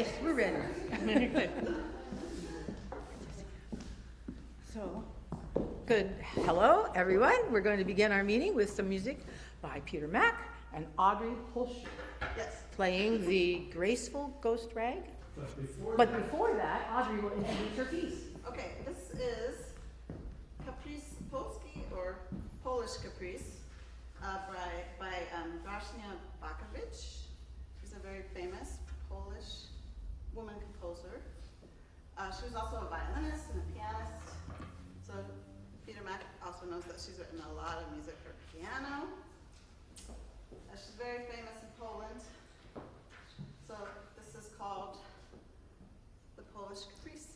Yes, we're ready. So, good. Hello, everyone. We're going to begin our meeting with some music by Peter Mack and Audrey Holscher. Yes. Playing the Graceful Ghost Rag. But before that, Audrey will introduce her piece. Okay, this is Caprice Polski, or Polish Caprice, by Jensina She's a very famous Polish woman composer. She was also a violinist and a pianist. So Peter Mack also knows that she's written a lot of music for piano. She's very famous in Poland. So this is called the Polish Caprice.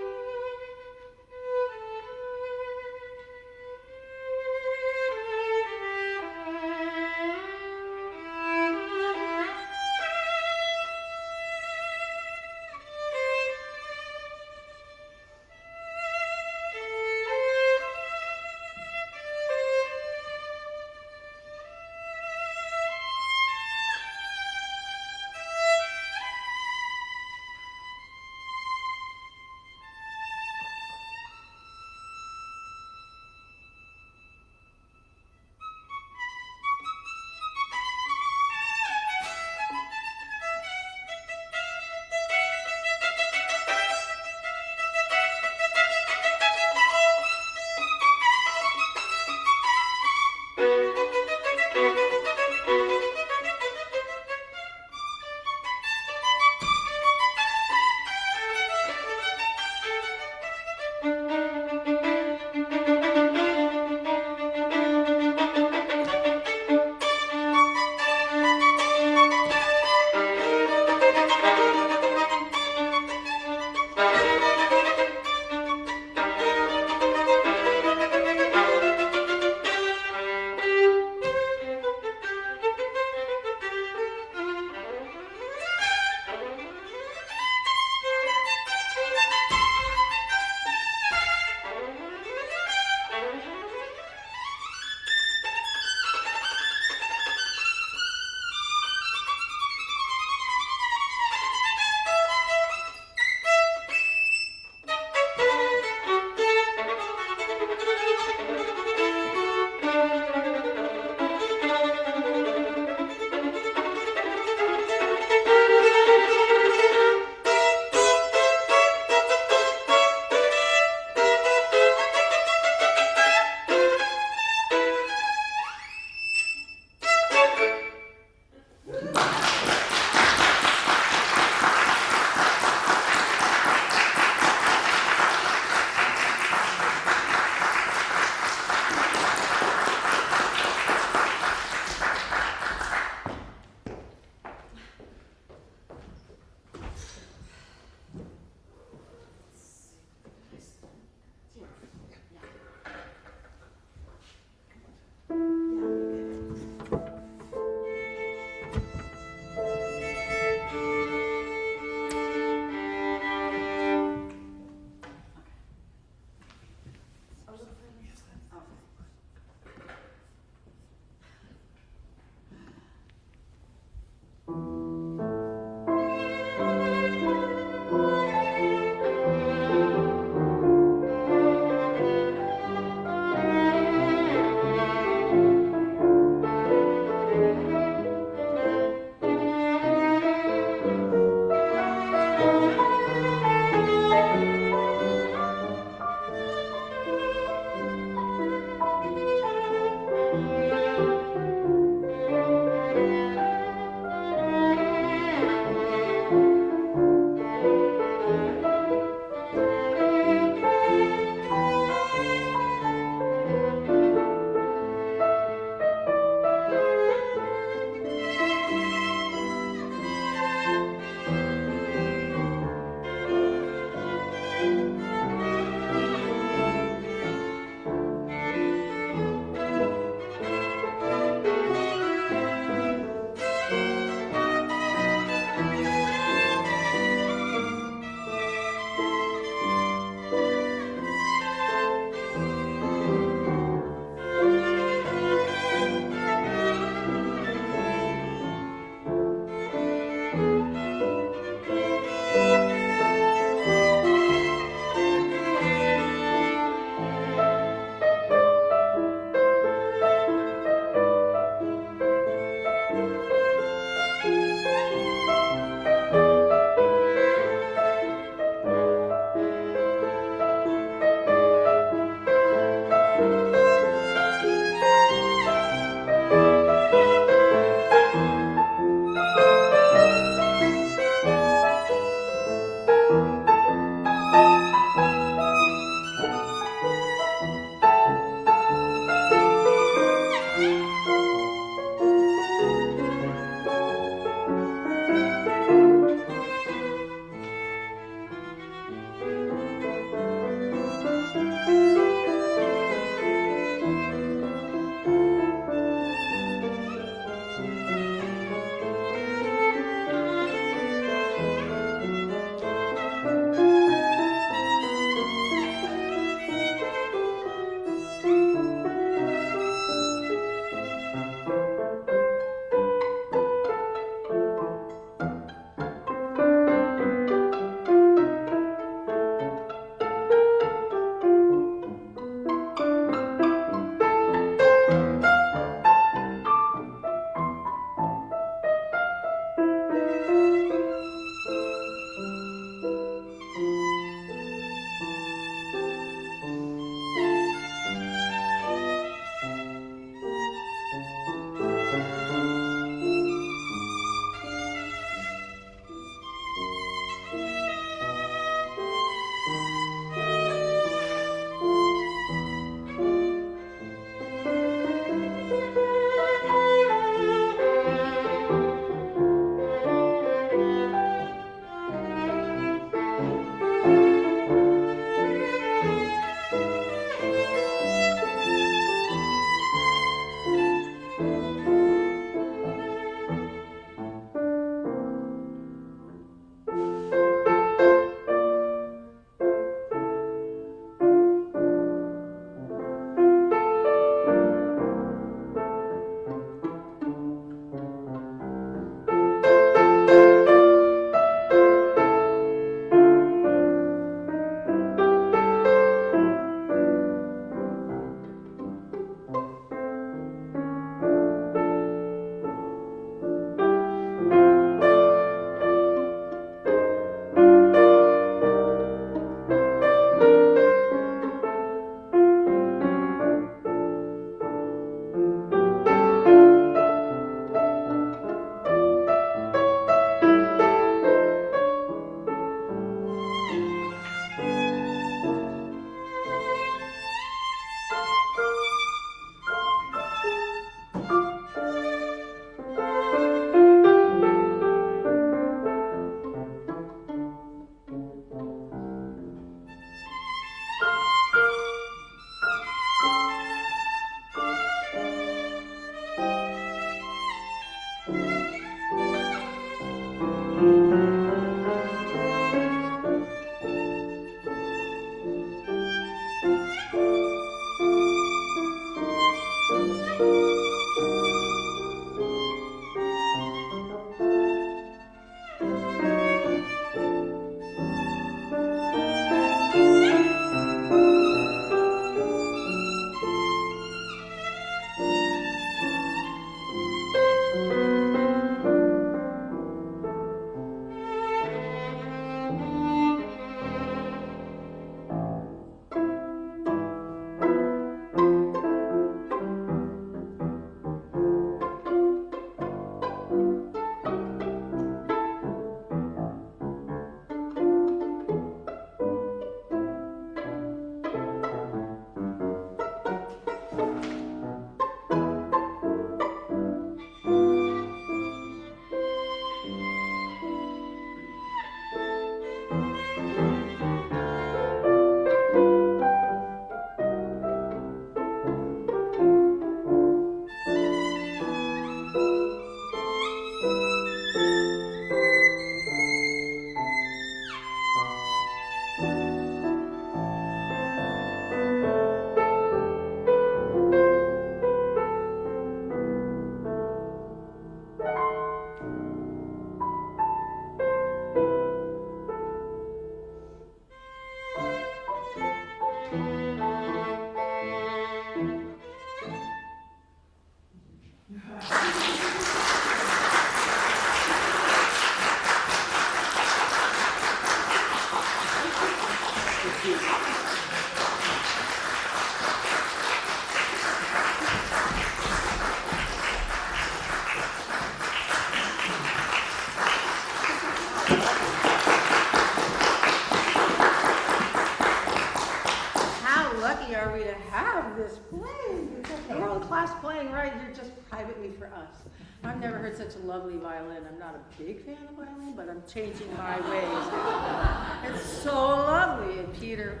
lucky are we to have this playing? It's a world-class playing right here just privately for us. I've never heard such a lovely violin. I'm not a big fan of violin, but I'm changing my ways now. It's so lovely. And Peter,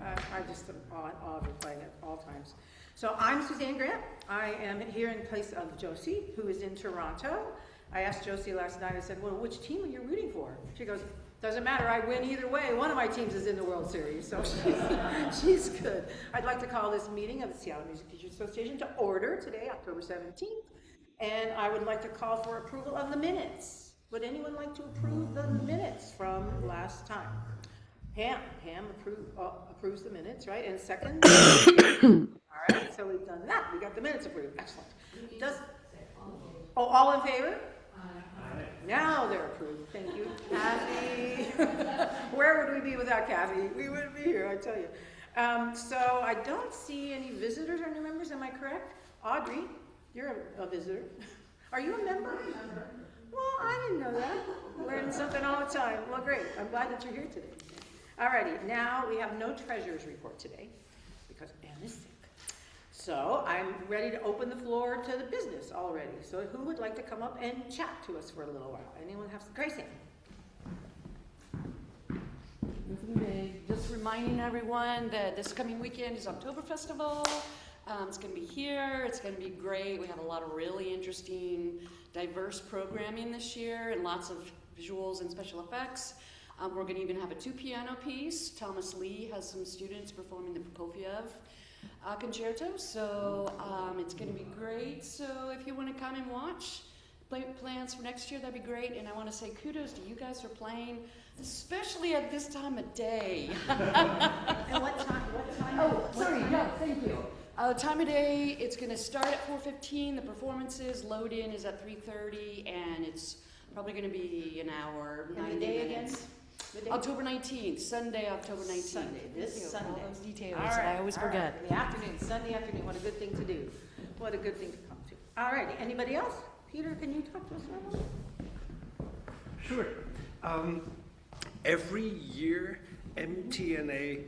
I just am awed with playing at all times. So I'm Suzanne Grant. I am here in place of Josie, who is in Toronto. I asked Josie last night, I said, well, which team are you rooting for? She goes, doesn't matter, I win either way. One of my teams is in the World Series, so she's good. I'd like to call this meeting of the Seattle Music Teachers Association to order today, October 17th. And I would like to call for approval of the minutes. Would anyone like to approve the minutes from last time? Pam approves the minutes, right? And second? All right, so we've done that. We got the minutes approved. Excellent. All in favor? Aye. Now they're approved. Thank you, Kathy. Where would we be without Kathy? We wouldn't be here, I tell you. So I don't see any visitors or new members. Am I correct? Audrey, you're a visitor. Are you a member? Well, I didn't know that. Learning something all the time. Well, great. I'm glad that you're here today. Alrighty, now we have no treasurer's report today because Anne is sick. So I'm ready to open the floor to the business already. So who would like to come up and chat to us for a little while? Anyone have some? Grace Ann. Nothing big. Just reminding everyone that this coming weekend is October Festival. It's going to be here. It's going to be great. We have a lot of really interesting, diverse programming this year and lots of visuals and special effects. We're going to even have a 2-piano piece. Thomas Lee has some students performing the Prokofiev concerto, so it's going to be great. So if you want to come and watch plans for next year, that'd be great. And I want to say kudos to you guys for playing, especially at this time of day. And what time? Oh, sorry. Yeah, thank you. Time of day, it's going to start at 4:15. The performances, load-in is at 3:30, and it's probably going to be an hour, 90 minutes. October 19th, Sunday, October 19th. Sunday, this Sunday. All those details, All right, I always forget. Right. In the afternoon, Sunday afternoon, what a good thing to do. What a good thing to come to. All right, anybody else? Peter, can you talk to us a little? Sure. Every year, MTNA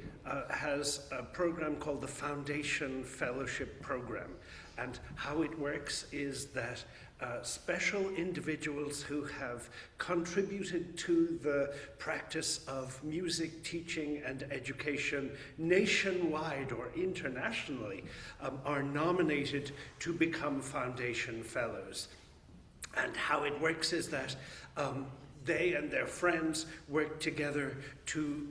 has a program called the Foundation Fellowship Program. And how it works is that special individuals who have contributed to the practice of music teaching and education nationwide or internationally are nominated to become Foundation Fellows. And how it works is that they and their friends work together to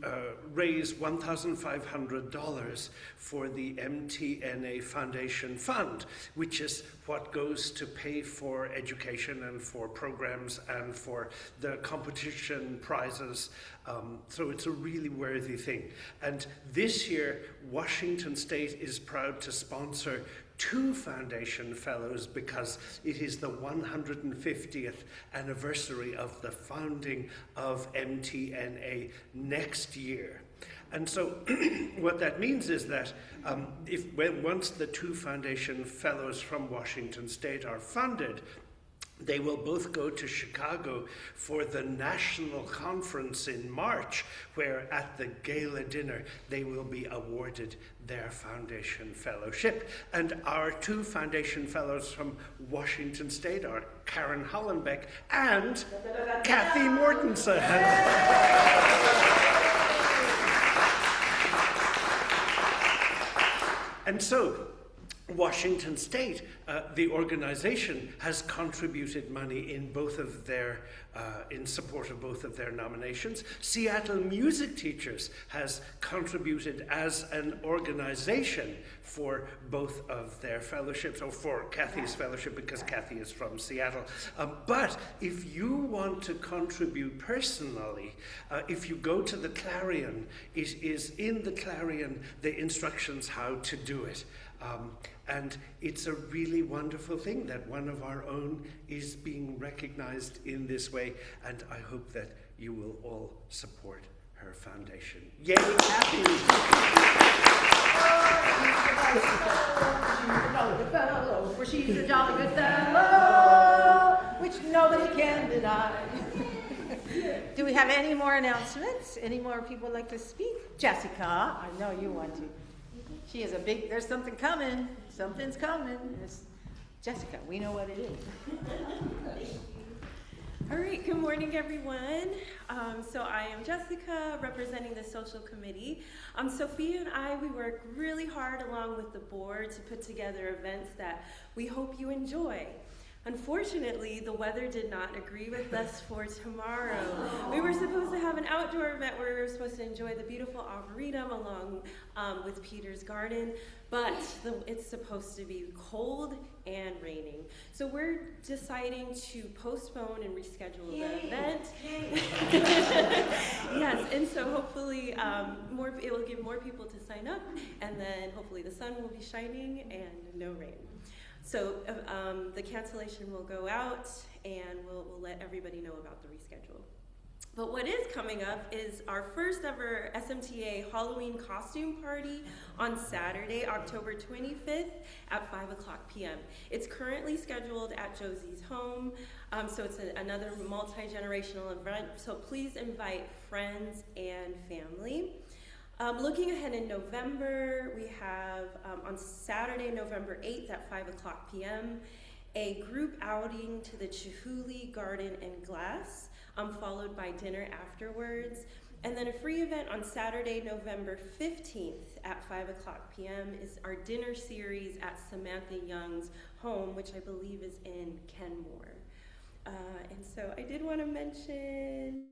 raise $1,500 for the MTNA Foundation Fund, which is what goes to pay for education and for programs and for the competition prizes. So it's a really worthy thing. And this year, Washington State is proud to sponsor 2 Foundation Fellows because it is the 150th anniversary of the founding of MTNA next year. And so what that means is that once the 2 Foundation Fellows from Washington State are funded, they will both go to Chicago for the national conference in March, where at the gala dinner they will be awarded their Foundation Fellowship. And our 2 Foundation Fellows from Washington State are Karen Hollenbeck and Kathy Mortensen. And so, Washington State, the organization, has contributed money in both of their, in support of both of their nominations. Seattle Music Teachers has contributed as an organization for both of their fellowships, or for Kathy's fellowship, because Kathy is from Seattle. But if you want to contribute personally, if you go to the Clarion, it is in the Clarion the instructions how to do it. And it's a really wonderful thing that one of our own is being recognized in this way, and I hope that you will all support her foundation. Yay, Kathy! She's a jolly good fellow, which nobody can deny. Do we have any more announcements? Any more people like to speak? Jessica, I know you want to. She is a big, there's something coming. Something's coming. It's Jessica, we know what it is. All right, good morning, everyone. So I am Jessica, representing the social committee. Sophia and I, we work really hard along with the board to put together events that we hope you enjoy. Unfortunately, the weather did not agree with us for tomorrow. We were supposed to have an outdoor event where we were supposed to enjoy the beautiful arboretum along with Peter's Garden, but it's supposed to be cold and raining. So we're deciding to postpone and reschedule the event. Yes, and so hopefully it will give more people to sign up, and then hopefully the sun will be shining and no rain. So the cancellation will go out, and we'll let everybody know about the reschedule. But what is coming up is our first ever SMTA Halloween costume party on Saturday, October 25th at 5 o'clock p.m. It's currently scheduled at Josie's home, so it's another multi-generational event, so please invite friends and family. Looking ahead in November, we have on Saturday, November 8th at 5 o'clock p.m., a group outing to the Chihuly Garden and Glass, followed by dinner afterwards. And then a free event on Saturday, November 15th at 5 o'clock p.m. is our dinner series at Samantha Young's home, which I believe is in Kenmore. And so I did want to mention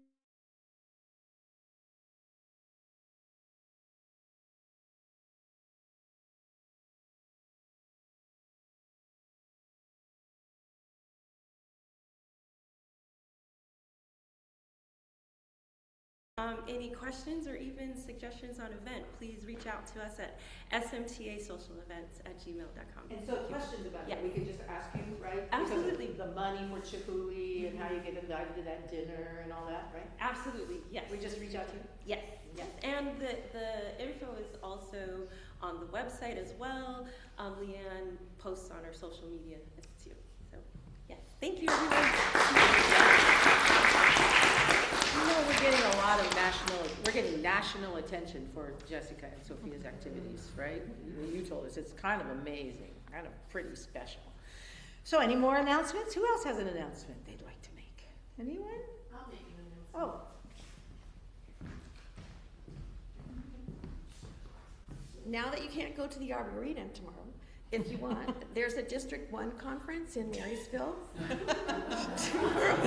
any questions or even suggestions on event, please reach out to us at smtasocialevents@gmail.com. And so questions about Yeah. it, we could just ask you, right? Absolutely. Because of the money for Chihuly and how you get invited to that dinner and all that, right? Absolutely, yes. We just reach out to you? Yes, yes. And the info is also on the website as well. Leanne posts on our social media too. So, yes. Thank you, everyone. You know, we're getting national attention for Jessica and Sophia's activities, right? You told us, it's kind of amazing, kind of pretty special. So any more announcements? Who else has an announcement they'd like to make? Anyone? I'll make an announcement. Oh. Now that you can't go to the Arboretum tomorrow, if you want, there's a District 1 conference in Marysville tomorrow.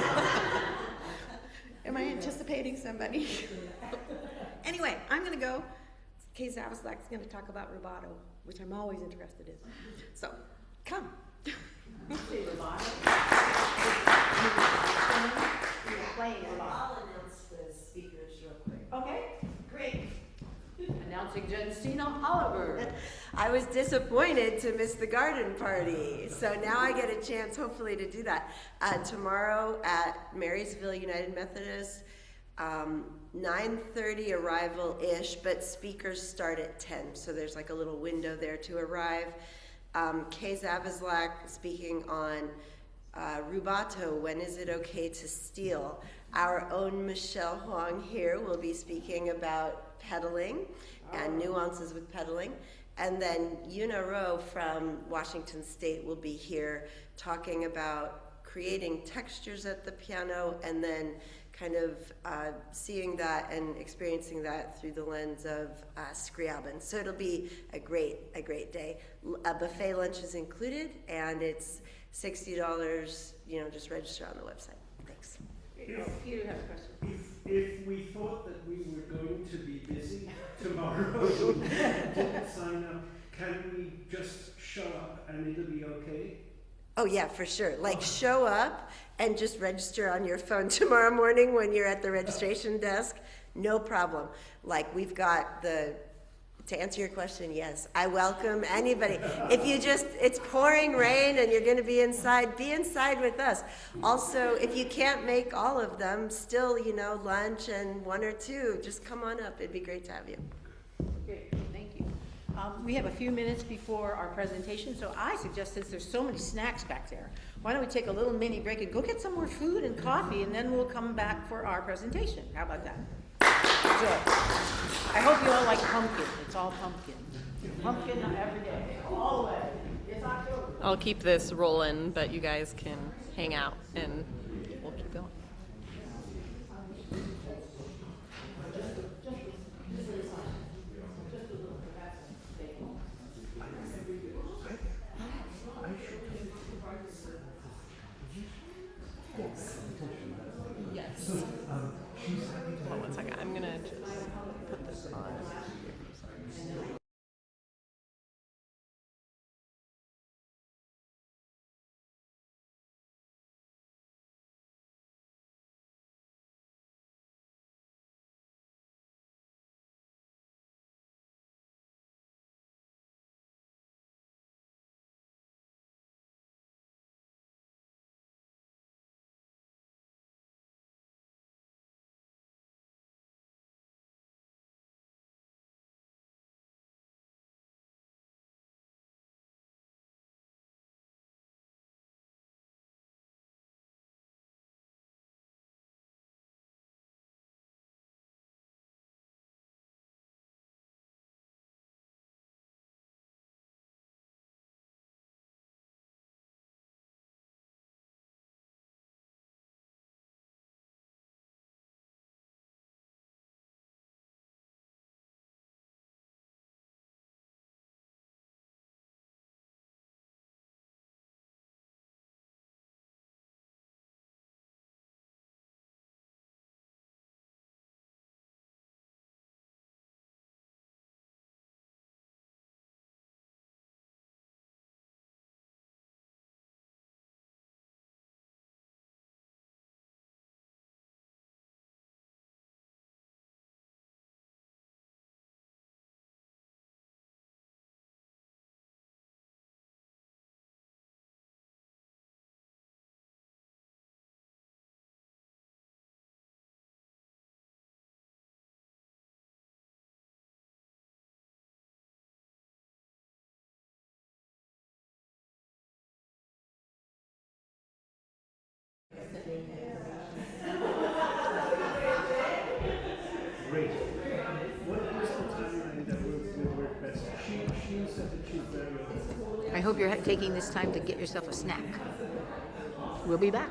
Am I anticipating somebody? Anyway, I'm going to go. Kay Zavislak's going to talk about rubato, which I'm always interested in. So, come. I'll announce the speakers real quick. Okay, great. Announcing Jensina Oliver. I was disappointed to miss the garden party, so now I get a chance hopefully to do that. Tomorrow at Marysville United Methodist, 9:30 arrival-ish, but speakers start at 10, so there's like a little window there to arrive. Kay Zavislak speaking on rubato, when is it okay to steal? Our own Michelle Huang here will be speaking about pedaling and nuances with pedaling. And then Yuna Rowe from Washington State will be here talking about creating textures at the piano and then kind of seeing that and experiencing that through the lens of Scriabin. So it'll be a great day. A buffet lunch is included, and it's $60, just register on the website. Thanks. Peter has a question. If we thought that we were going to be busy tomorrow and didn't sign up, can we just show up and it'll be okay? Oh yeah, for sure. Like show up and just register on your phone tomorrow morning when you're at the registration desk. No problem. Like we've got to answer your question, yes, I welcome anybody. If it's pouring rain and you're gonna be inside with us. Also, if you can't make all of them, still, lunch and one or two, just come on up. It'd be great to have you. Great, thank you. We have a few minutes before our presentation, so I suggest, since there's so many snacks back there, why don't we take a little mini break and go get some more food and coffee, and then we'll come back for our presentation. How about that? I hope you all like pumpkin. It's all pumpkin. Pumpkin every day, all the way. It's October. I'll keep this rolling, but you guys can hang out and we'll keep going. Yes. Hold on one second. I'm gonna just put this on. Great. What is the timeline that would work best? She said that she's very open. I hope you're taking this time to get yourself a snack. We'll be back.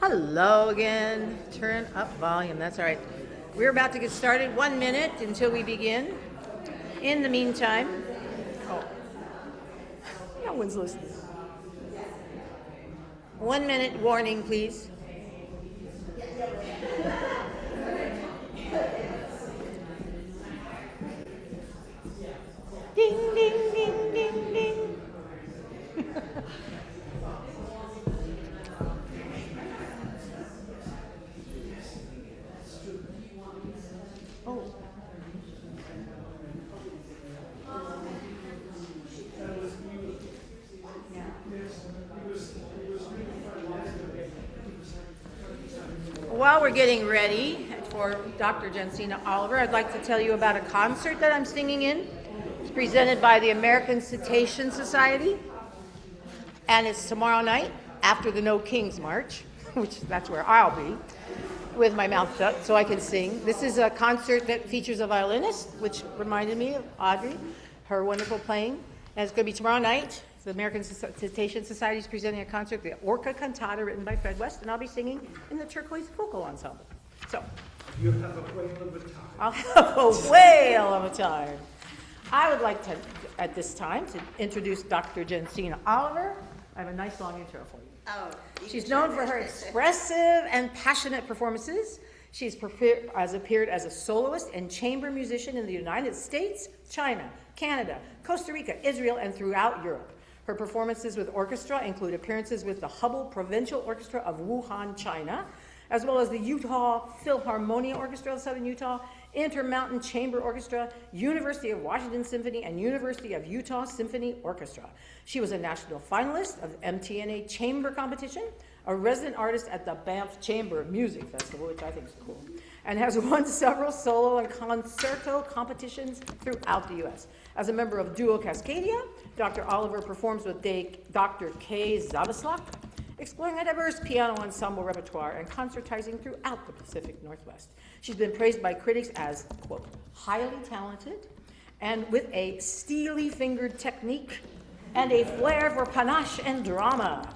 Hello again. Turn up volume. That's all right. We're about to get started. 1 minute until we begin. In the meantime, no one's listening. 1 minute warning, please. Ding, ding, ding, ding, ding. While we're getting ready for Dr. Jensina Oliver, I'd like to tell you about a concert that I'm singing in. It's presented by the American Cetacean Society, and it's tomorrow night after the No Kings March, which that's where I'll be, with my mouth shut so I can sing. This is a concert that features a violinist, which reminded me of Audrey, her wonderful playing, and it's going to be tomorrow night. The American Cetacean Society is presenting a concert, the Orca Cantata, written by Fred West, and I'll be singing in the Turquoise Vocal Ensemble. So, You have a whale of a time. I'll have a whale of a time. I would like to, at this time, to introduce Dr. Jensina Oliver. I have a nice long intro for you. Oh, She's known for her expressive and passionate performances. She's appeared as a soloist and chamber musician in the United States, China, Canada, Costa Rica, Israel, and throughout Europe. Her performances with orchestra include appearances with the Hubble Provincial Orchestra of Wuhan, China, as well as the Utah Philharmonia Orchestra of Southern Utah, Intermountain Chamber Orchestra, University of Washington Symphony, and University of Utah Symphony Orchestra. She was a national finalist of MTNA Chamber Competition, a resident artist at the Banff Chamber Music Festival, which I think is cool, and has won several solo and concerto competitions throughout the U.S. As a member of Duo Cascadia, Dr. Oliver performs with Dr. Kay Zavislak, exploring a diverse piano ensemble repertoire and concertizing throughout the Pacific Northwest. She's been praised by critics as, quote, highly talented and with a steely-fingered technique and a flair for panache and drama.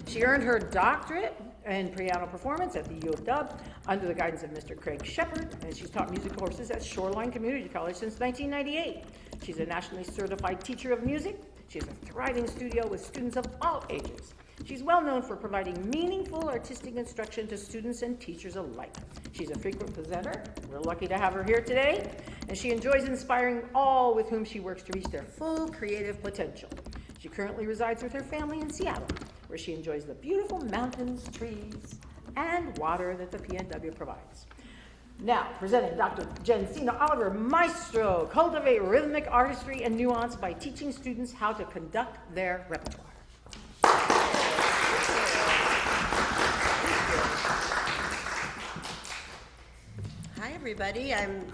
She earned her doctorate in piano performance at the U of W under the guidance of Mr. Craig Shepard, and she's taught music courses at Shoreline Community College since 1998. She's a nationally certified teacher of music. She has a thriving studio with students of all ages. She's well known for providing meaningful artistic instruction to students and teachers alike. She's a frequent presenter. We're lucky to have her here today, and she enjoys inspiring all with whom she works to reach their full creative potential. She currently resides with her family in Seattle, where she enjoys the beautiful mountains, trees, and water that the PNW provides. Now, presenting Dr. Jensina Oliver, maestro, cultivate rhythmic artistry and nuance by teaching students how to conduct their repertoire. Hi, everybody. I'm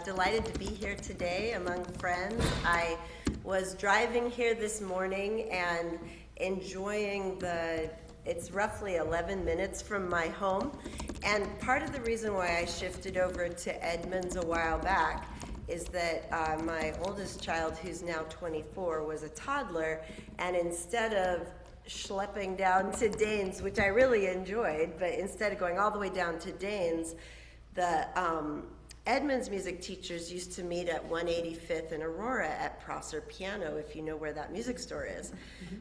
delighted to be here today among friends. I was driving here this morning and enjoying it's roughly 11 minutes from my home. And part of the reason why I shifted over to Edmonds a while back is that my oldest child, who's now 24, was a toddler, and instead of schlepping down to Danes, which I really enjoyed, but instead of going all the way down to Danes, the Edmonds music teachers used to meet at 185th and Aurora at Prosser Piano, if you know where that music store is.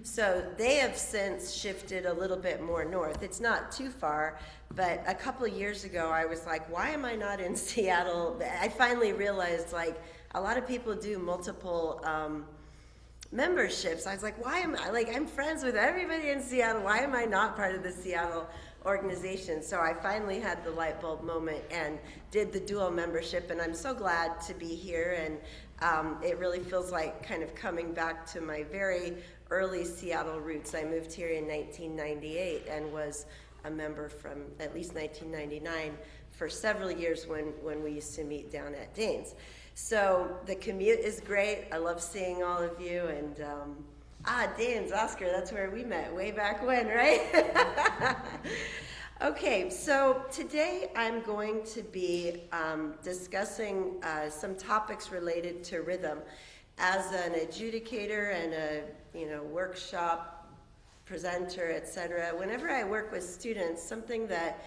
So they have since shifted a little bit more north. It's not too far, but a couple of years ago I was like, why am I not in Seattle? I finally realized, like, a lot of people do multiple memberships. I was like, why am I, like, I'm friends with everybody in Seattle. Why am I not part of the Seattle organization? So I finally had the light bulb moment and did the dual membership, and I'm so glad to be here. And it really feels like kind of coming back to my very early Seattle roots. I moved here in 1998 and was a member from at least 1999 for several years when we used to meet down at Danes. So the commute is great. I love seeing all of you, and Danes, Oscar, that's where we met way back when, right? Okay, so today I'm going to be discussing some topics related to rhythm. As an adjudicator and a workshop presenter, etc. Whenever I work with students, something that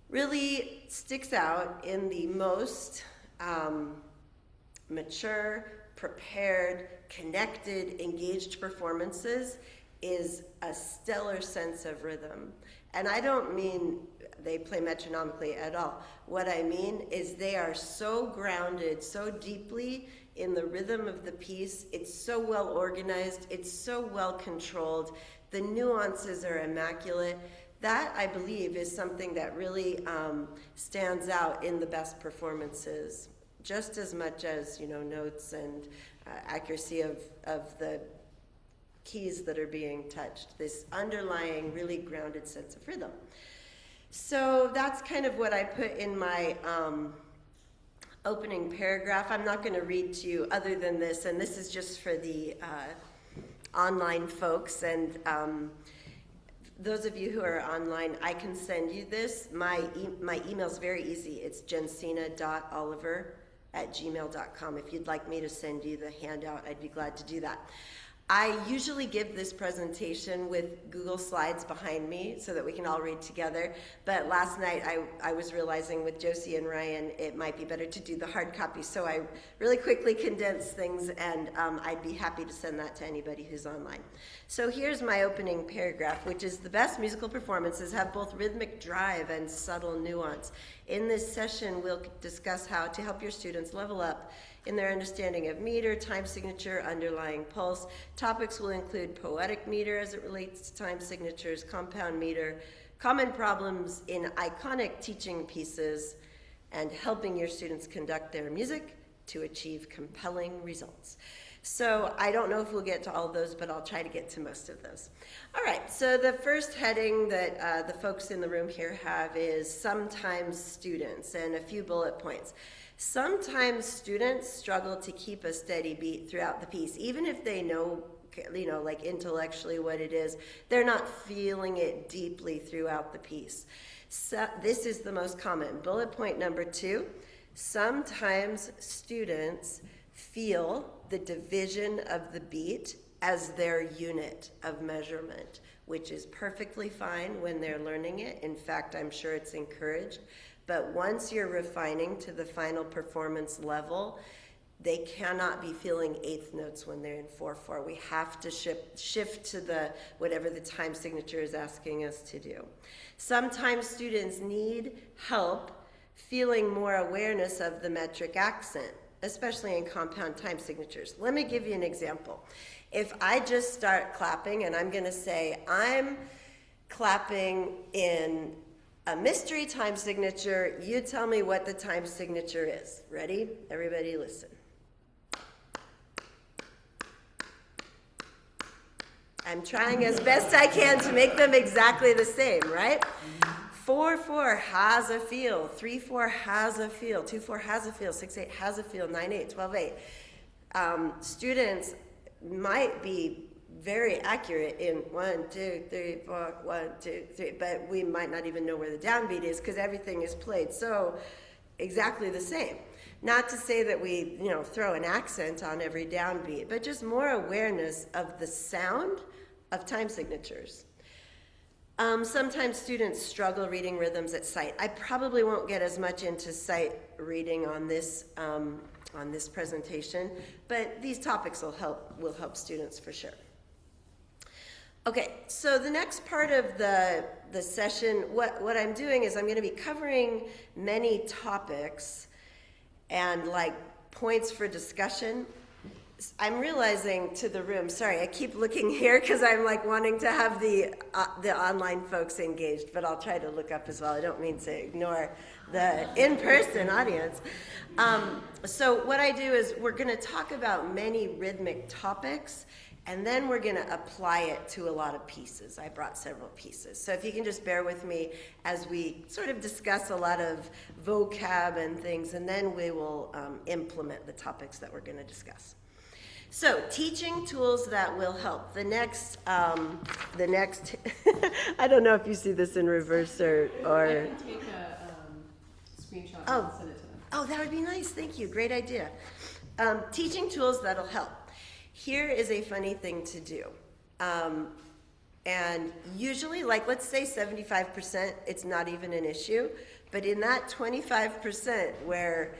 really sticks out in the most mature, prepared, connected, engaged performances is a stellar sense of rhythm. And I don't mean they play metronomically at all. What I mean is they are so grounded, so deeply in the rhythm of the piece. It's so well organized. It's so well controlled. The nuances are immaculate. That, I believe, is something that really stands out in the best performances, just as much as, notes and accuracy of the keys that are being touched, this underlying, really grounded sense of rhythm. So that's kind of what I put in my opening paragraph. I'm not going to read to you other than this, and this is just for the online folks, and those of you who are online, I can send you this. My email's very easy. It's jensina.oliver@gmail.com. If you'd like me to send you the handout, I'd be glad to do that. I usually give this presentation with Google Slides behind me so that we can all read together, but last night I was realizing with Josie and Ryan it might be better to do the hard copy, so I really quickly condensed things, and I'd be happy to send that to anybody who's online. So here's my opening paragraph, which is: the best musical performances have both rhythmic drive and subtle nuance. In this session, we'll discuss how to help your students level up in their understanding of meter, time signature, underlying pulse. Topics will include poetic meter as it relates to time signatures, compound meter, common problems in iconic teaching pieces, and helping your students conduct their music to achieve compelling results. So I don't know if we'll get to all of those, but I'll try to get to most of those. All right, so the first heading that the folks in the room here have is sometimes students, and a few bullet points. Sometimes students struggle to keep a steady beat throughout the piece, even if they know, like intellectually what it is, they're not feeling it deeply throughout the piece. So this is the most common. Bullet point number 2, sometimes students feel the division of the beat as their unit of measurement, which is perfectly fine when they're learning it. In fact, I'm sure it's encouraged. But once you're refining to the final performance level, they cannot be feeling eighth notes when they're in 4/4. We have to shift to whatever the time signature is asking us to do. Sometimes students need help feeling more awareness of the metric accent, especially in compound time signatures. Let me give you an example. If I just start clapping and I'm going to say, I'm clapping in a mystery time signature, you tell me what the time signature is. Ready? Everybody listen. I'm trying as best I can to make them exactly the same, right? 4/4 has a feel, 3/4 has a feel, 2/4 has a feel, 6/8 has a feel, 9/8, 12/8. Students might be very accurate in 1, 2, 3, 4, 1, 2, 3, but we might not even know where the downbeat is because everything is played so exactly the same. Not to say that we, throw an accent on every downbeat, but just more awareness of the sound of time signatures. Sometimes students struggle reading rhythms at sight. I probably won't get as much into sight reading on this presentation, but these topics will help students for sure. Okay, so the next part of the session, what I'm doing is I'm going to be covering many topics and like points for discussion. I'm realizing to the room, sorry, I keep looking here because I'm like wanting to have the online folks engaged, but I'll try to look up as well. I don't mean to ignore the in-person audience. So what I do is we're going to talk about many rhythmic topics, and then we're going to apply it to a lot of pieces. I brought several pieces. So if you can just bear with me as we sort of discuss a lot of vocab and things, and then we will implement the topics that we're going to discuss. So teaching tools that will help. The next, I don't know if you see this in reverse or. I can take a screenshot and send it to them. Oh, that would be nice. Thank you. Great idea. Teaching tools that'll help. Here is a funny thing to do. And usually, like let's say 75%, it's not even an issue. But in that 25% where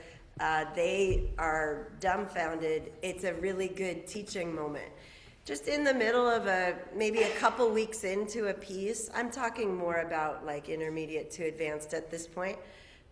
they are dumbfounded, it's a really good teaching moment. Just in the middle of maybe a couple weeks into a piece, I'm talking more about like intermediate to advanced at this point,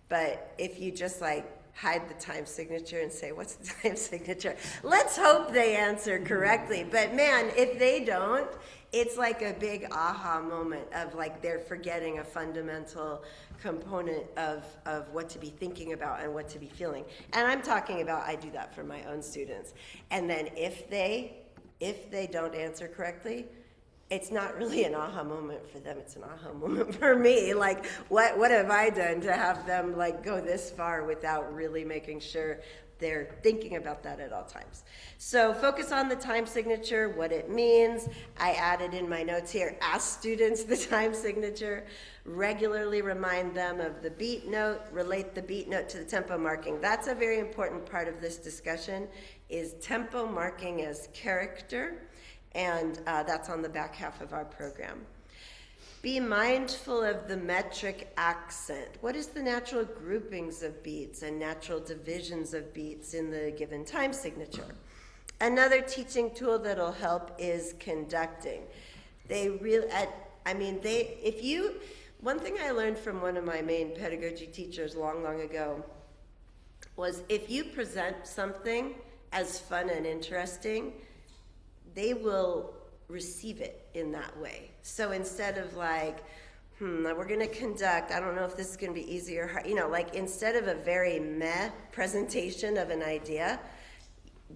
but if you just like hide the time signature and say, what's the time signature? Let's hope they answer correctly. But man, if they don't, it's like a big aha moment of like they're forgetting a fundamental component of what to be thinking about and what to be feeling. And I'm talking about, I do that for my own students. And then if they don't answer correctly, it's not really an aha moment for them, it's an aha moment for me. Like, what have I done to have them like go this far without really making sure they're thinking about that at all times? So focus on the time signature, what it means. I added in my notes here, ask students the time signature, regularly remind them of the beat note, relate the beat note to the tempo marking. That's a very important part of this discussion, is tempo marking as character, and that's on the back half of our program. Be mindful of the metric accent. What is the natural groupings of beats and natural divisions of beats in the given time signature? Another teaching tool that'll help is conducting. One thing I learned from one of my main pedagogy teachers long ago was if you present something as fun and interesting, they will receive it in that way. So instead of like, we're gonna conduct, I don't know if this is gonna be easy or hard, like instead of a very meh presentation of an idea,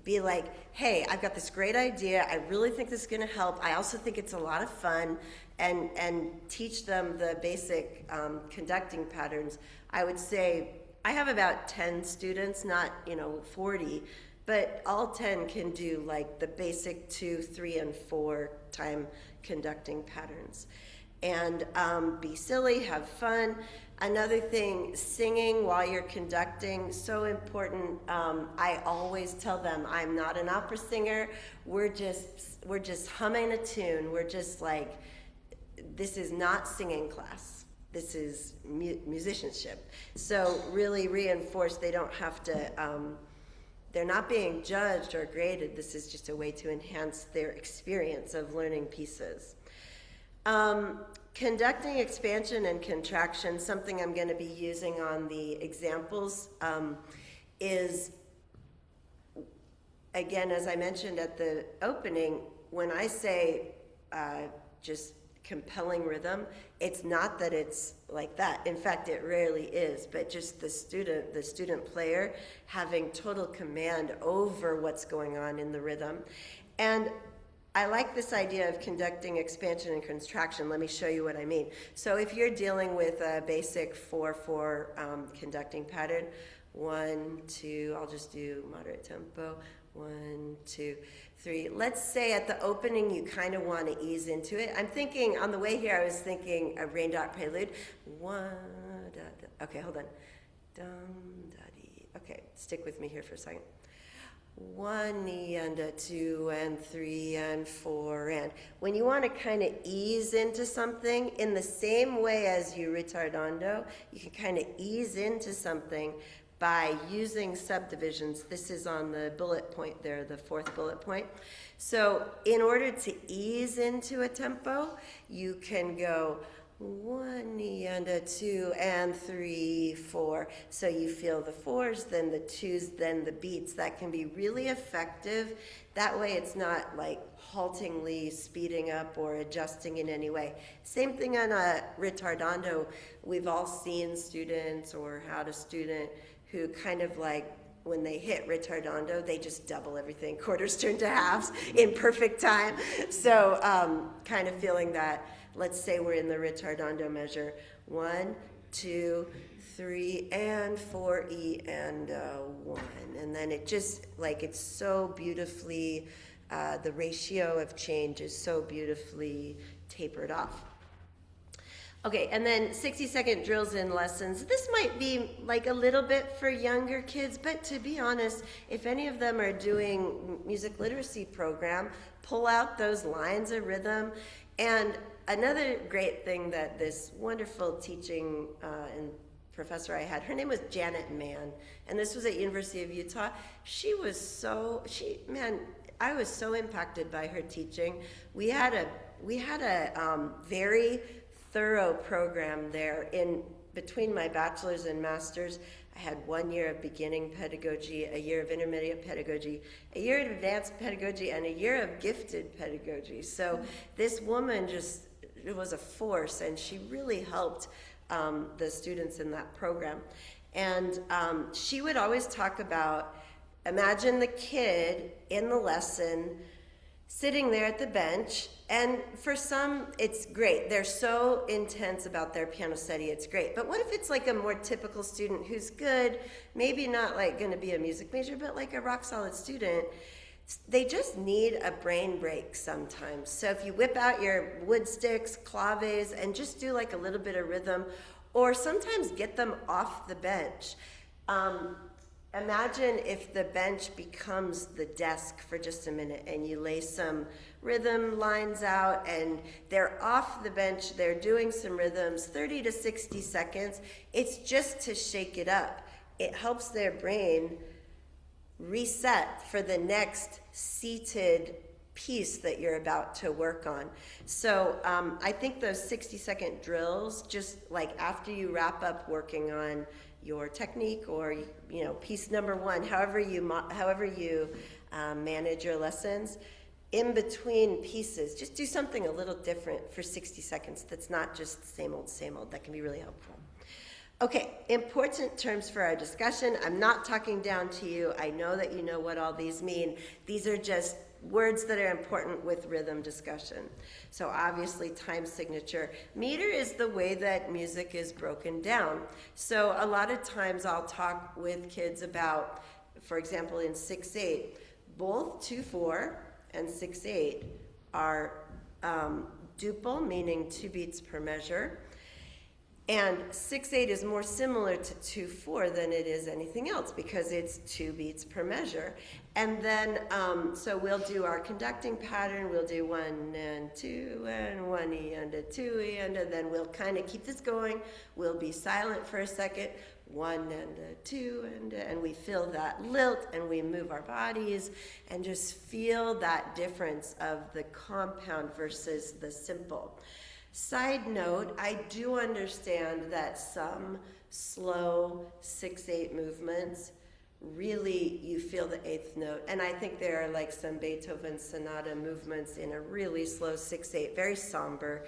be like, hey, I've got this great idea, I really think this is gonna help, I also think it's a lot of fun, and teach them the basic conducting patterns. I would say, I have about 10 students, not 40, but all 10 can do like the basic 2, 3, and 4 time conducting patterns. And be silly, have fun. Another thing, singing while you're conducting, so important. I always tell them, I'm not an opera singer. We're just humming a tune. We're just like, this is not singing class. This is musicianship. So really reinforce, they don't have to, they're not being judged or graded. This is just a way to enhance their experience of learning pieces. Conducting expansion and contraction, something I'm going to be using on the examples, is, again, as I mentioned at the opening, when I say just compelling rhythm, it's not that it's like that. In fact, it rarely is, but just the student player having total command over what's going on in the rhythm. And I like this idea of conducting expansion and contraction. Let me show you what I mean. So if you're dealing with a basic 4/4 conducting pattern, 1, 2, I'll just do moderate tempo, 1, 2, 3. Let's say at the opening you kind of want to ease into it. I'm thinking, on the way here, I was thinking a rain dot prelude. 1, da, da. Okay, hold on. Dum, da, dee. Okay, stick with me here for a second. 1 and a 2 and 3 and 4 and. When you want to kind of ease into something in the same way as you ritardando, you can kind of ease into something by using subdivisions. This is on the bullet point there, the 4th bullet point. So in order to ease into a tempo, you can go 1 and a 2 and 3, 4. So you feel the 4s, then the 2s, then the beats. That can be really effective. That way it's not like haltingly speeding up or adjusting in any way. Same thing on a ritardando. We've all seen students or had a student who kind of like, when they hit ritardando, they just double everything, quarters turn to halves in perfect time. So kind of feeling that, let's say we're in the ritardando measure, 1, 2, 3, and 4, E, and 1. And then it just, like, it's so beautifully, the ratio of change is so beautifully tapered off. Okay, and then 60-second drills in lessons. This might be like a little bit for younger kids, but to be honest, if any of them are doing music literacy program, pull out those lines of rhythm. And another great thing that this wonderful teaching and professor I had, her name was Janet Mann, and this was at University of Utah. I was so impacted by her teaching. We had a very thorough program there. In between my bachelor's and master's, I had 1 year of beginning pedagogy, a year of intermediate pedagogy, a year of advanced pedagogy, and a year of gifted pedagogy. So this woman it was a force, and she really helped the students in that program. And she would always talk about, imagine the kid in the lesson sitting there at the bench, and for some, it's great. They're so intense about their piano study, it's great. But what if it's like a more typical student who's good, maybe not like gonna be a music major, but like a rock solid student? They just need a brain break sometimes. So if you whip out your wood sticks, claves, and just do like a little bit of rhythm, or sometimes get them off the bench. Imagine if the bench becomes the desk for just a minute and you lay some rhythm lines out and they're off the bench, they're doing some rhythms, 30 to 60 seconds. It's just to shake it up. It helps their brain reset for the next seated piece that you're about to work on. So I think those 60-second drills, just like after you wrap up working on your technique or piece number one, however you manage your lessons, in between pieces, just do something a little different for 60 seconds that's not just the same old. That can be really helpful. Okay, important terms for our discussion. I'm not talking down to you. I know that you know what all these mean. These are just words that are important with rhythm discussion. So obviously time signature. Meter is the way that music is broken down. So a lot of times I'll talk with kids about, for example, in 6/8, both 2/4 and 6/8 are duple, meaning 2 beats per measure. And 6/8 is more similar to 2/4 than it is anything else because it's 2 beats per measure. And then, so we'll do our conducting pattern. We'll do 1 and 2 and 1 E and a 2 E and then we'll kind of keep this going. We'll be silent for a second. 1 and a 2 and we feel that lilt and we move our bodies and just feel that difference of the compound versus the simple. Side note, I do understand that some slow 6/8 movements, really you feel the 8th note. And I think there are like some Beethoven sonata movements in a really slow 6/8, very somber.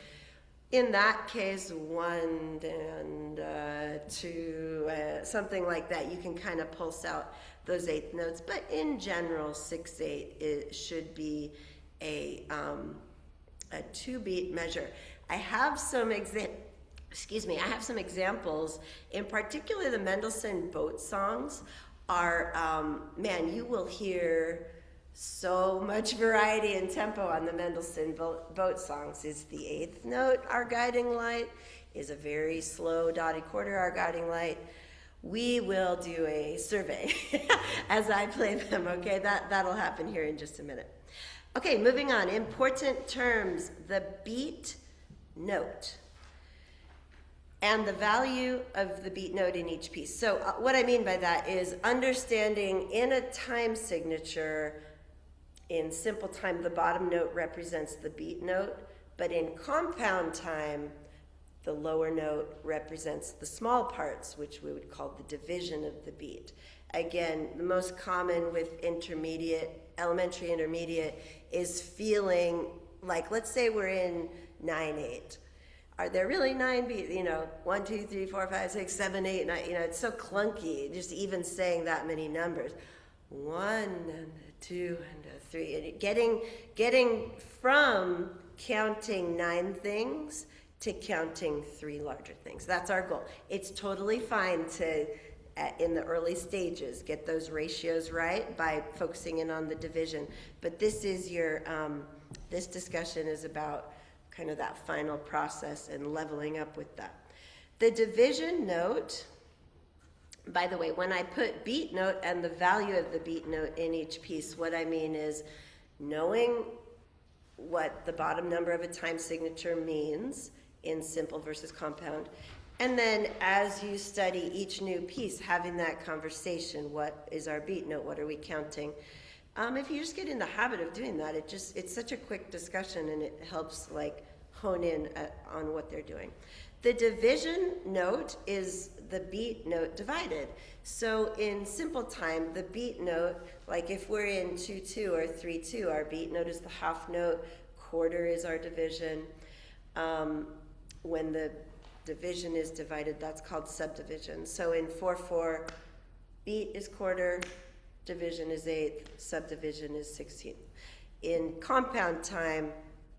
In that case, 1 and 2, something like that, you can kind of pulse out those 8th notes. But in general, 6/8 should be a 2-beat measure. I have some examples. In particular, the Mendelssohn boat songs are, you will hear so much variety and tempo on the Mendelssohn boat songs. Is the 8th note our guiding light? Is a very slow dotted quarter our guiding light? We will do a survey as I play them, okay? That'll happen here in just a minute. Okay, moving on. Important terms. The beat note and the value of the beat note in each piece. So what I mean by that is understanding in a time signature, in simple time, the bottom note represents the beat note, but in compound time, the lower note represents the small parts, which we would call the division of the beat. Again, the most common with elementary intermediate, is feeling like, let's say we're in 9/8. Are there really 9 beats? 1, 2, 3, 4, 5, 6, 7, 8, 9. It's so clunky just even saying that many numbers. 1 and a 2 and a 3. And getting from counting 9 things to counting 3 larger things. That's our goal. It's totally fine to, in the early stages, get those ratios right by focusing in on the division. But this is your, this discussion is about kind of that final process and leveling up with that. The division note, by the way, when I put beat note and the value of the beat note in each piece, what I mean is knowing what the bottom number of a time signature means in simple versus compound. And then as you study each new piece, having that conversation, what is our beat note, what are we counting? If you just get in the habit of doing that, it's such a quick discussion and it helps like hone in on what they're doing. The division note is the beat note divided. So in simple time, the beat note, like if we're in 2-2 or 3-2, our beat note is the half note, quarter is our division. When the division is divided, that's called subdivision. So in 4-4, beat is quarter, division is eighth, subdivision is 16th. In compound time,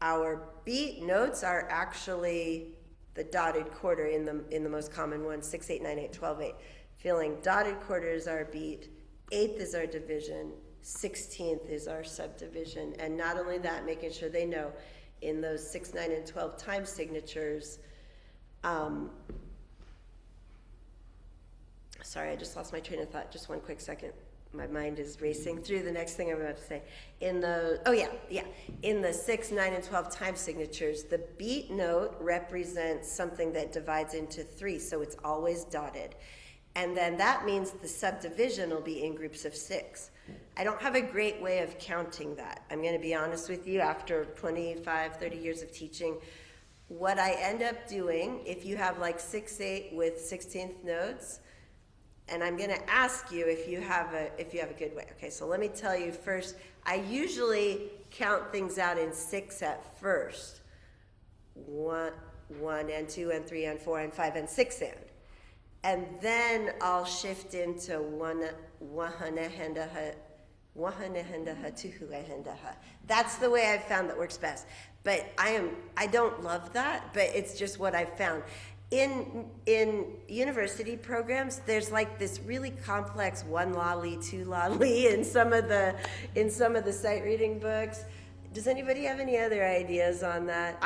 our beat notes are actually the dotted quarter in the most common one, 6, 8, 9, 8, 12, 8. Feeling dotted quarter is our beat, eighth is our division, 16th is our subdivision. And not only that, making sure they know in those 6, 9, and 12 time signatures, sorry, I just lost my train of thought, just one quick second. My mind is racing through the next thing I'm about to say. In the, in the 6, 9, and 12 time signatures, the beat note represents something that divides into 3, so it's always dotted. And then that means the subdivision will be in groups of 6. I don't have a great way of counting that. I'm going to be honest with you, after 25, 30 years of teaching, what I end up doing, if you have like 6, 8 with 16th notes, and I'm going to ask you if you have a good way. Okay, so let me tell you first, I usually count things out in 6 at first. 1 and 2 and 3 and 4 and 5 and 6 and then I'll shift into 1 That's the way I've found that works best. But I don't love that, but it's just what I've found. In university programs, there's like this really complex 1 lolly, 2 lolly in some of the sight reading books. Does anybody have any other ideas on that?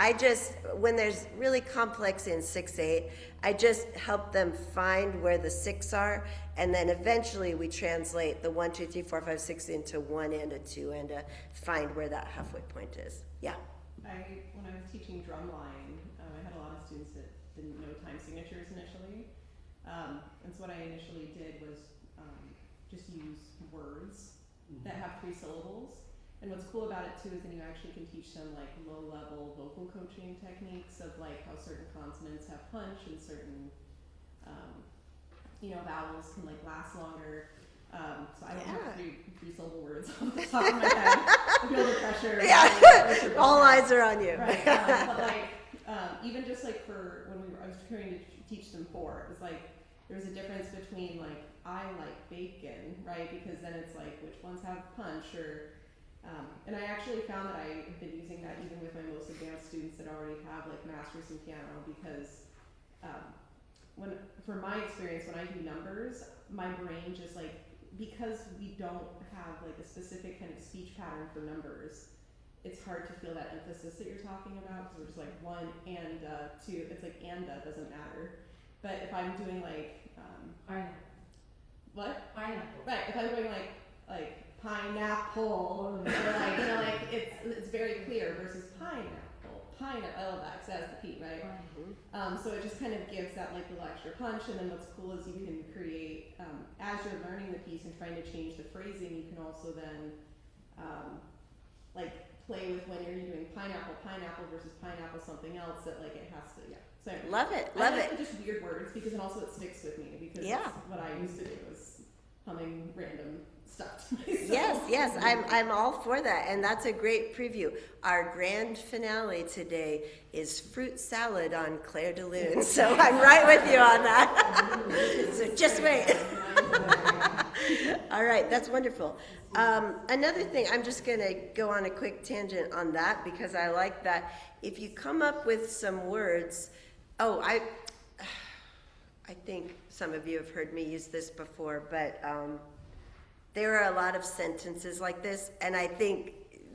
When there's really complex in 6-8, I just help them find where the 6 are, and then eventually we translate the 1, 2, 3, 4, 5, 6 into 1 and a 2 and find where that halfway point is. Yeah. When I was teaching drumline, I had a lot of students that didn't know time signatures initially. And so what I initially did was just use words that have 3 syllables. And what's cool about it too is then you actually can teach them like low-level vocal coaching techniques of like how certain consonants have punch and certain vowels can like last longer. So I don't have 3 syllable words off the top of my head. I feel the pressure. Yeah, all eyes are on you. Right, but like even just like for when I was trying to teach them 4, it was like there was a difference between like I like bacon, right? Because then it's like which ones have punch or. And I actually found that I have been using that even with my most advanced students that already have like masters in piano because from my experience, when I do numbers, my brain just like, because we don't have like a specific kind of speech pattern for numbers, it's hard to feel that emphasis that you're talking about because we're just like 1 and 2, it's like and doesn't matter. But if I'm doing like, what? Pineapple. Right, if I'm doing like pineapple, or like it's very clear versus pineapple. I love that because that's the P, right? So it just kind of gives that like little extra punch. And then what's cool is you can create as you're learning the piece and trying to change the phrasing. You can also then like play with when you're doing pineapple versus pineapple something else that like it has to So love it. I like just weird words because then also it sticks with me because what I used to do was humming random stuff to myself. Yes, I'm all for that, and that's a great preview. Our grand finale today is fruit salad on Claire de Lune, so I'm right with you on that. So just wait. All right, that's wonderful. Another thing, I'm just going to go on a quick tangent on that because I like that. If you come up with some words, I think some of you have heard me use this before, but there are a lot of sentences like this, and I think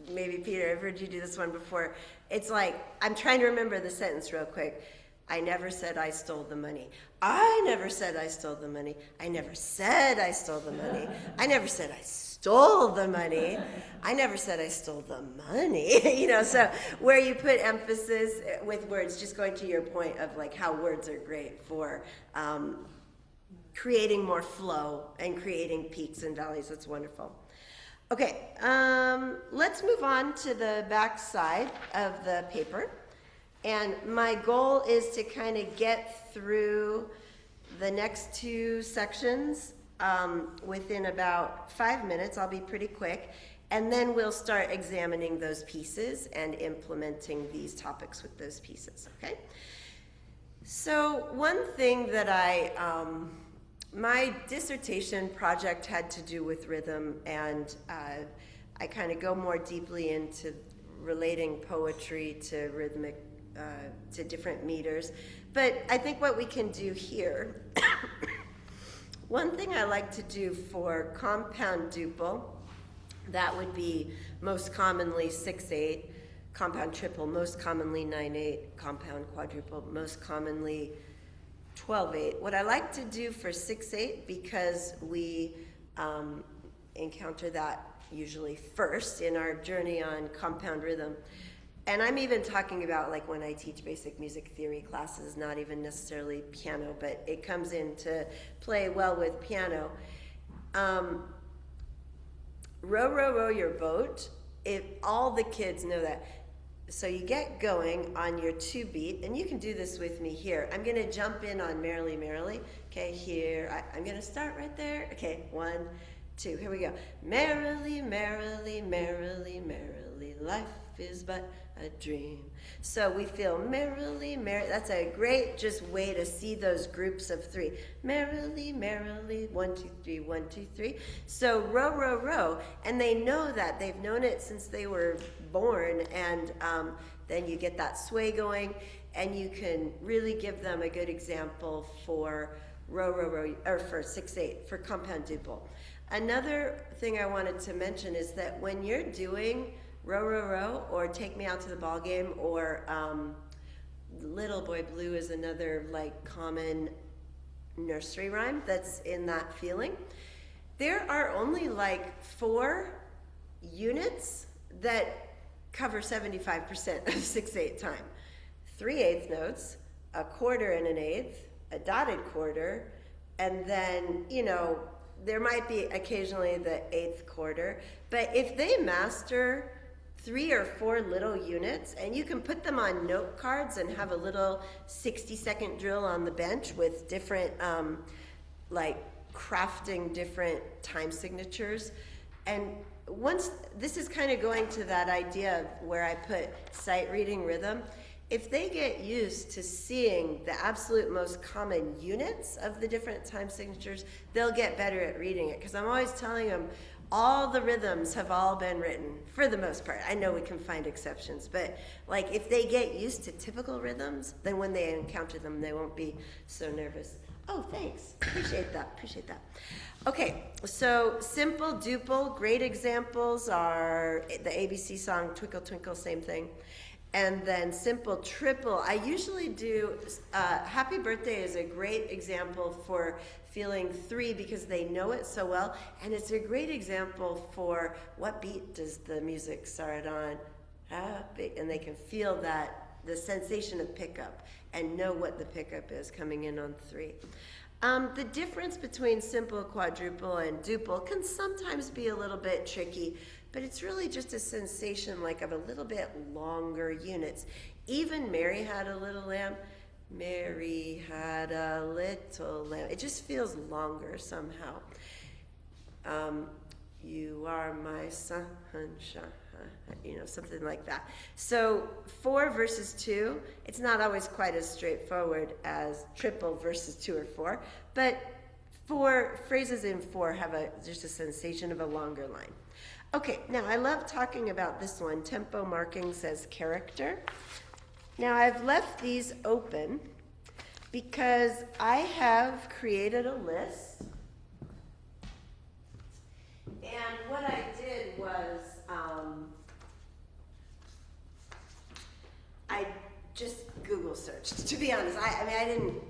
maybe Peter, I've heard you do this one before. It's like, I'm trying to remember the sentence real quick. I never said I stole the money. I never said I stole the money. I never said I stole the money. I never said I stole the money. I never said I stole the money. You know, so where you put emphasis with words, just going to your point of like how words are great for creating more flow and creating peaks and valleys. That's wonderful. Okay, let's move on to the back side of the paper. And my goal is to kind of get through the next two sections within about 5 minutes. I'll be pretty quick. And then we'll start examining those pieces and implementing these topics with those pieces, okay? So one thing that my dissertation project had to do with rhythm, and I kind of go more deeply into relating poetry to rhythmic, to different meters. But I think what we can do here, one thing I like to do for compound duple, that would be most commonly 6/8, compound triple, most commonly 9/8, compound quadruple, most commonly 12/8. What I like to do for 6/8, because we encounter that usually first in our journey on compound rhythm, and I'm even talking about like when I teach basic music theory classes, not even necessarily piano, but it comes in to play well with piano. Row, row, row your boat. If all the kids know that. So you get going on your 2-beat, and you can do this with me here. I'm going to jump in on Merrily, Merrily. Okay, here. I'm going to start right there. Okay, 1, 2. Here we go. Merrily, merrily, merrily, merrily, life is but a dream. So we feel merrily, merrily. That's a great just way to see those groups of 3. Merrily, merrily, 1, 2, 3, 1, 2, 3. So row, row, row. And they know that. They've known it since they were born. And then you get that sway going. And you can really give them a good example for row, row, row, or for 6/8, for compound duple. Another thing I wanted to mention is that when you're doing row, row, row, or Take Me Out to the Ball Game, or Little Boy Blue is another like common nursery rhyme that's in that feeling. There are only like 4 units that cover 75% of 6/8 time. 3/8 notes, a quarter and an eighth, a dotted quarter, and then, you know, there might be occasionally the 8th quarter, but if they master 3 or 4 little units, and you can put them on note cards and have a little 60-second drill on the bench with different, like crafting different time signatures. And once, this is kind of going to that idea of where I put sight reading rhythm. If they get used to seeing the absolute most common units of the different time signatures, they'll get better at reading it. Because I'm always telling them, all the rhythms have all been written, for the most part. I know we can find exceptions, but like if they get used to typical rhythms, then when they encounter them, they won't be so nervous. Oh, thanks. Appreciate that. Appreciate that. Okay, so simple duple, great examples are the ABC song, Twinkle Twinkle, same thing. And then simple triple, I usually do, Happy Birthday is a great example for feeling 3 because they know it so well. And it's a great example for what beat does the music start on? Happy, and they can feel that, the sensation of pickup, and know what the pickup is coming in on 3. The difference between simple, quadruple, and duple can sometimes be a little bit tricky, but it's really just a sensation like of a little bit longer units. Even Mary Had a Little Lamb, Mary had a little lamb. It just feels longer somehow. You are my sunshine, you know, something like that. So 4 versus 2, it's not always quite as straightforward as triple versus 2 or 4, but 4 phrases in 4 have just a sensation of a longer line. Okay, now I love talking about this one, tempo markings as character. Now I've left these open because I have created a list. And what I did was be honest,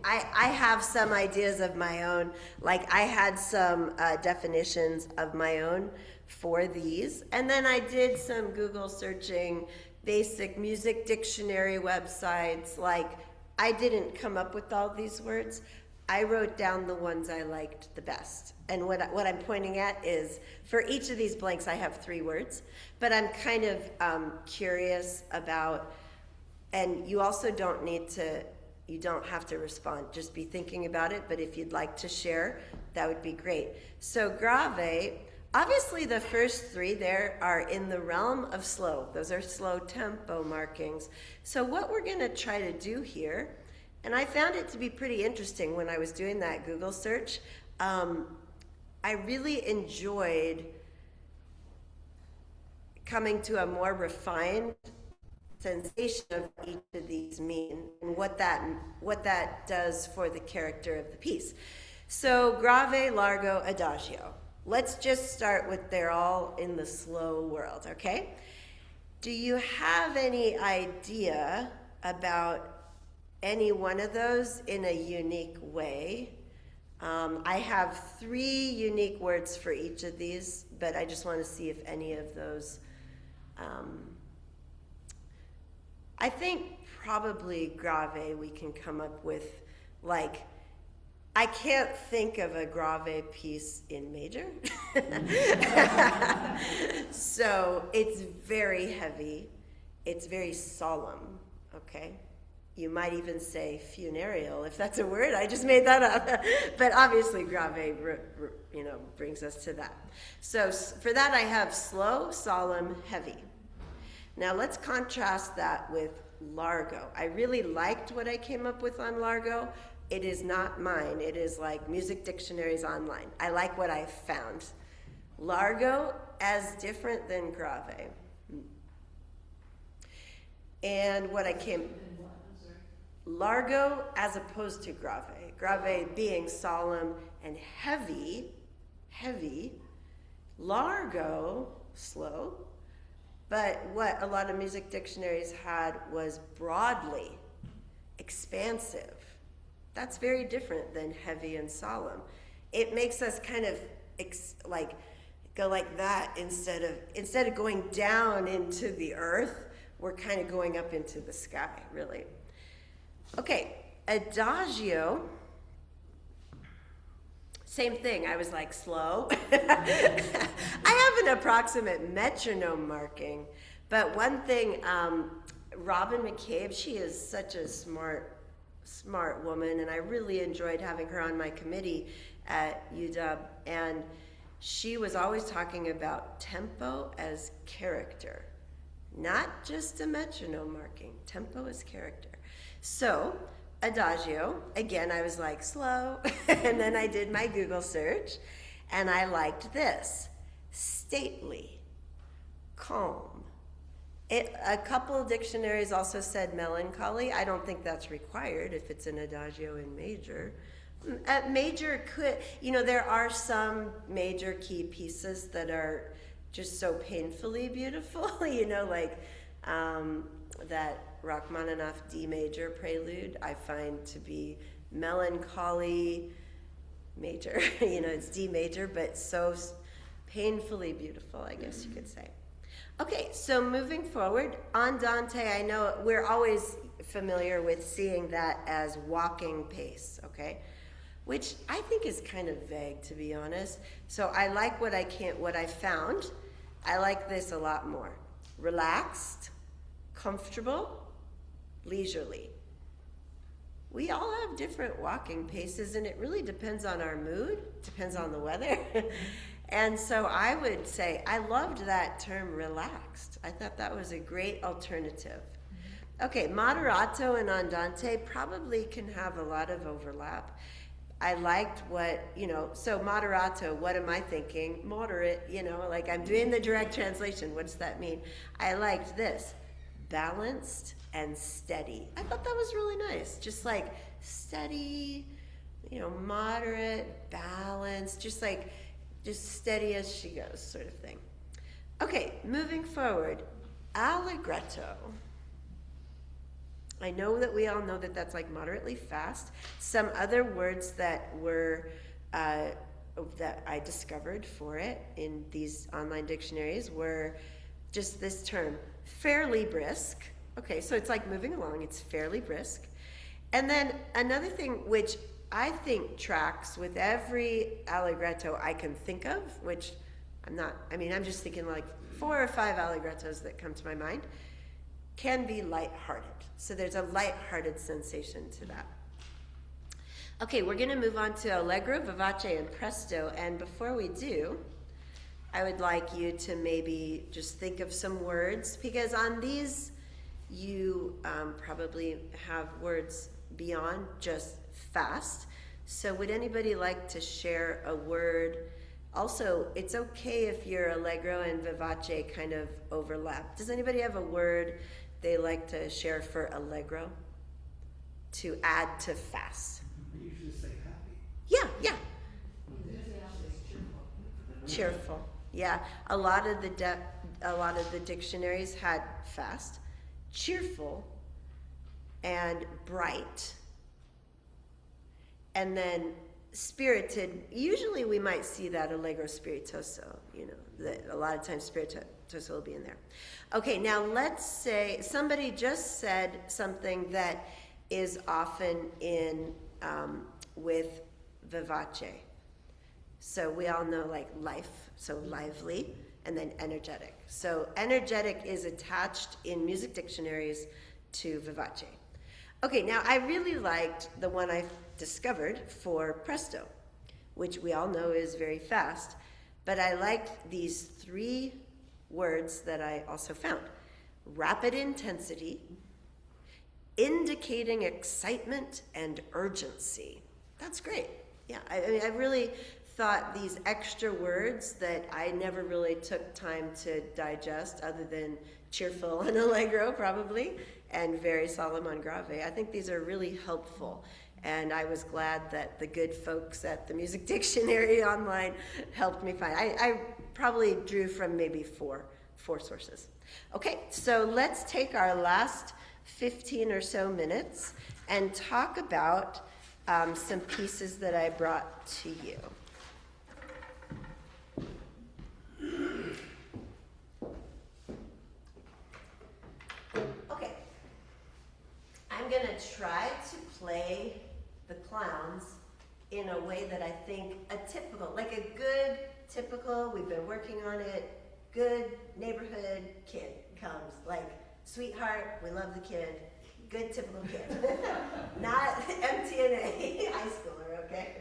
I have some ideas of my own. Like I had some definitions of my own for these. And then I did some Google searching, basic music dictionary websites. Like I didn't come up with all these words. I wrote down the ones I liked the best. And what I'm pointing at is, for each of these blanks, I have 3 words, but I'm kind of curious about, and you also you don't have to respond, just be thinking about it, but if you'd like to share, that would be great. So grave, obviously the first 3 there are in the realm of slow. Those are slow tempo markings. So what we're gonna try to do here, and I found it to be pretty interesting when I was doing that Google search. I really enjoyed coming to a more refined sensation of what each of these mean and what that does for the character of the piece. So grave, largo, adagio. Let's just start with they're all in the slow world, okay? Do you have any idea about any one of those in a unique way? I have 3 unique words for each of these, but I just want to see if any of those, I think probably grave we can come up with, like, I can't think of a grave piece in major. So it's very heavy, it's very solemn, okay? You might even say funereal, if that's a word. I just made that up. But obviously grave, brings us to that. So for that I have slow, solemn, heavy. Now let's contrast that with largo. I really liked what I came up with on largo. It is not mine. It is like music dictionaries online. I like what I found. Largo as different than grave. And what I came... Largo as opposed to grave. Grave being solemn and heavy. Largo, slow. But what a lot of music dictionaries had was broadly, expansive. That's very different than heavy and solemn. It makes us kind of go like that instead of going down into the earth, we're kind of going up into the sky, really. Okay, adagio, same thing. I was like slow. I have an approximate metronome marking, but one thing, Robin McCabe, she is such a smart woman, and I really enjoyed having her on my committee at UW, and she was always talking about tempo as character, not just a metronome marking. Tempo as character. So, adagio, again, I was like slow, and then I did my Google search, and I liked this: stately, calm. A couple of dictionaries also said melancholy. I don't think that's required if it's an adagio in major. Major could, there are some major key pieces that are just so painfully beautiful, like that Rachmaninoff D major prelude I find to be melancholy major. It's D major, but so painfully beautiful, I guess you could say. Okay, so moving forward, andante, I know we're always familiar with seeing that as walking pace, okay? Which I think is kind of vague, to be honest. So I like what I found. I like this a lot more. Relaxed, comfortable, leisurely. We all have different walking paces, and it really depends on our mood, depends on the weather. And so I would say, I loved that term relaxed. I thought that was a great alternative. Okay, moderato and andante probably can have a lot of overlap. I liked so moderato, what am I thinking? Moderate, like I'm doing the direct translation. What does that mean? I liked this, balanced and steady. I thought that was really nice. Just like steady, moderate, balanced, just steady as she goes, sort of thing. Okay, moving forward, allegretto. I know that we all know that that's like moderately fast. Some other words that were that I discovered for it in these online dictionaries were just this term, fairly brisk. Okay, so it's like moving along, it's fairly brisk. And then another thing which I think tracks with every allegretto I can think of, which I'm just thinking like 4 or 5 allegrettos that come to my mind, can be lighthearted. So there's a lighthearted sensation to that. Okay, we're going to move on to Allegro, Vivace, and Presto. And before we do, I would like you to maybe just think of some words, because on these you probably have words beyond just fast. So would anybody like to share a word? Also, it's okay if your Allegro and Vivace kind of overlap. Does anybody have a word they like to share for Allegro to add to fast? I usually say happy. Yeah. Cheerful. Yeah, a lot of the dictionaries had fast, cheerful, and bright, and then spirited. Usually we might see that Allegro spiritoso, a lot of times spiritoso will be in there. Okay, now let's say somebody just said something that is often in with Vivace. So we all know like life, so lively, and then energetic. So energetic is attached in music dictionaries to Vivace. Okay, now I really liked the one I discovered for Presto, which we all know is very fast, but I liked these 3 words that I also found. Rapid intensity, indicating excitement and urgency. That's great. Yeah, I really thought these extra words that I never really took time to digest, other than cheerful and allegro probably, and very solemn and grave. I think these are really helpful, and I was glad that the good folks at the Music Dictionary online helped me find. I probably drew from maybe four sources. Okay, so let's take our last 15 or so minutes and talk about some pieces that I brought to you. Okay, I'm going to try to play the clowns in a way that I think typical, we've been working on it, good neighborhood kid comes, like, sweetheart, we love the kid, good typical kid. Not MTNA high schooler, okay?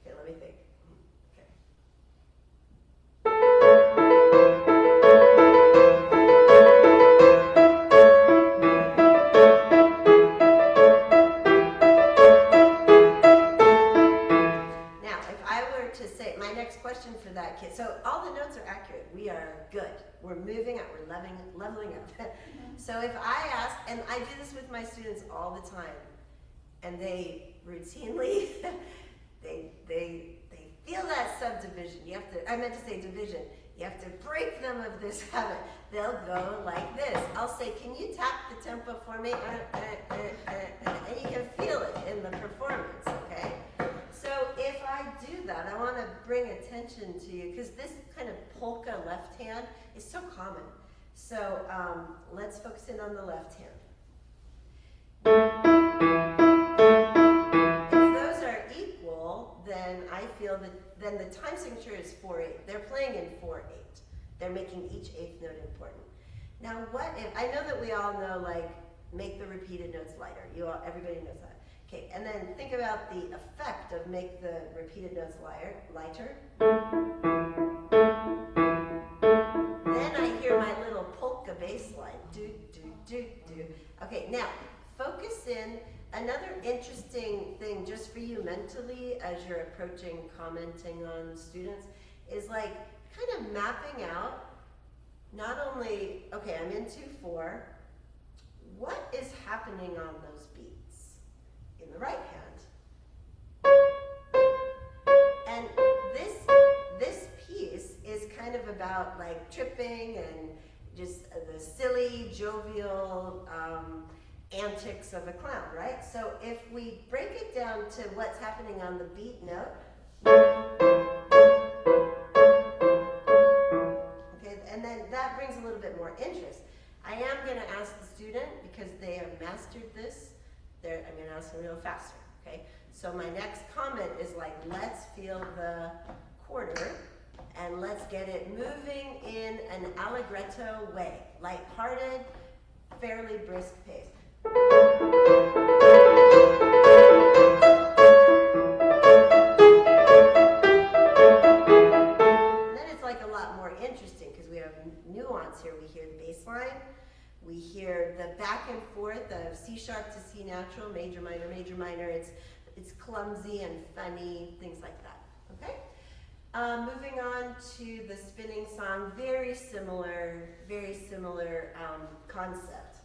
Okay, let me think. Now, if I were to say, my next question for that kid, so all the notes are accurate. We are good. We're moving up. We're leveling up. So if I ask, and I do this with my students all the time, and they routinely, they feel that subdivision. I meant to say division. You have to break them of this habit. They'll go like this. I'll say, can you tap the tempo for me? And you can feel it in the performance, okay? So if I do that, I want to bring attention to you, because this kind of polka left hand is so common. So let's focus in on the left hand. If those are equal, then I feel that then the time signature is 4/8. They're playing in 4/8. They're making each 8th note important. Now, what if, I know that we all know, like, make the repeated notes lighter. Everybody knows that. Okay, and then think about the effect of make the repeated notes lighter. Then I hear my little polka bass line. Do, do, do, do. Okay, now, focus in. Another interesting thing just for you mentally as you're approaching commenting on students is like kind of mapping out not only, okay, I'm in 2/4, what is happening on those beats? In the right hand. And this piece is kind of about like tripping and just the silly, jovial, antics of a clown, right? So if we break it down to what's happening on the beat note, okay, and then that brings a little bit more interest. I am going to ask the student, because they have mastered this, I'm going to ask them to go faster, okay? So my next comment is like, let's feel the quarter, and let's get it moving in an allegretto way, lighthearted, fairly brisk pace. And then it's like a lot more interesting because we have nuance here. We hear the bass line, we hear the back and forth of C sharp to C natural, major, minor, major, minor. It's clumsy and funny, things like that, okay? Moving on to the spinning song, very similar concept.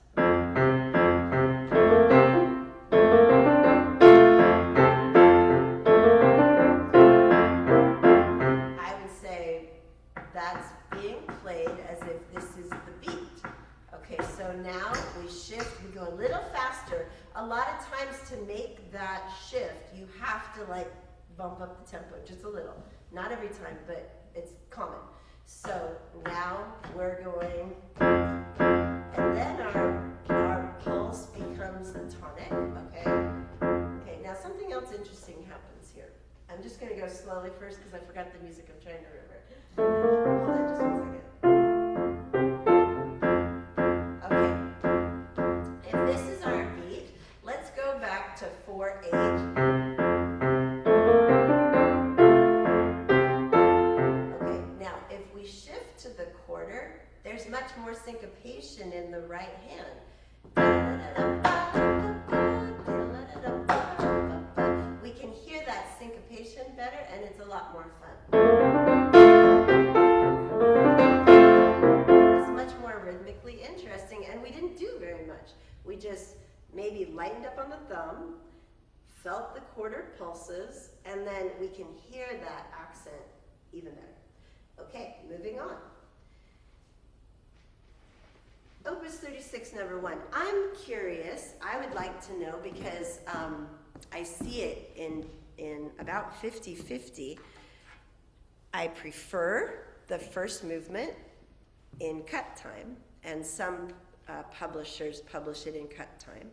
I would say that's being played as if this is the beat. Okay, so now we shift, we go a little faster. A lot of times to make that shift, you have to like bump up the tempo just a little. Not every time, but it's common. So now we're going, and then our pulse becomes a tonic, okay? Okay, now something else interesting happens here. I'm just gonna go slowly first because I forgot the music I'm trying to remember. Hold on just 1 second. Okay, if this is our beat, let's go back to 4/8. There's much more syncopation in the right hand. We can hear that syncopation better, and it's a lot more fun. It's much more rhythmically interesting, and we didn't do very much. We just maybe lightened up on the thumb, felt the quarter pulses, and then we can hear that accent even better. Okay, moving on. Opus 36, number 1. I'm curious, I would like to know, because I see it in about 50-50. I prefer the first movement in cut time, and some publishers publish it in cut time.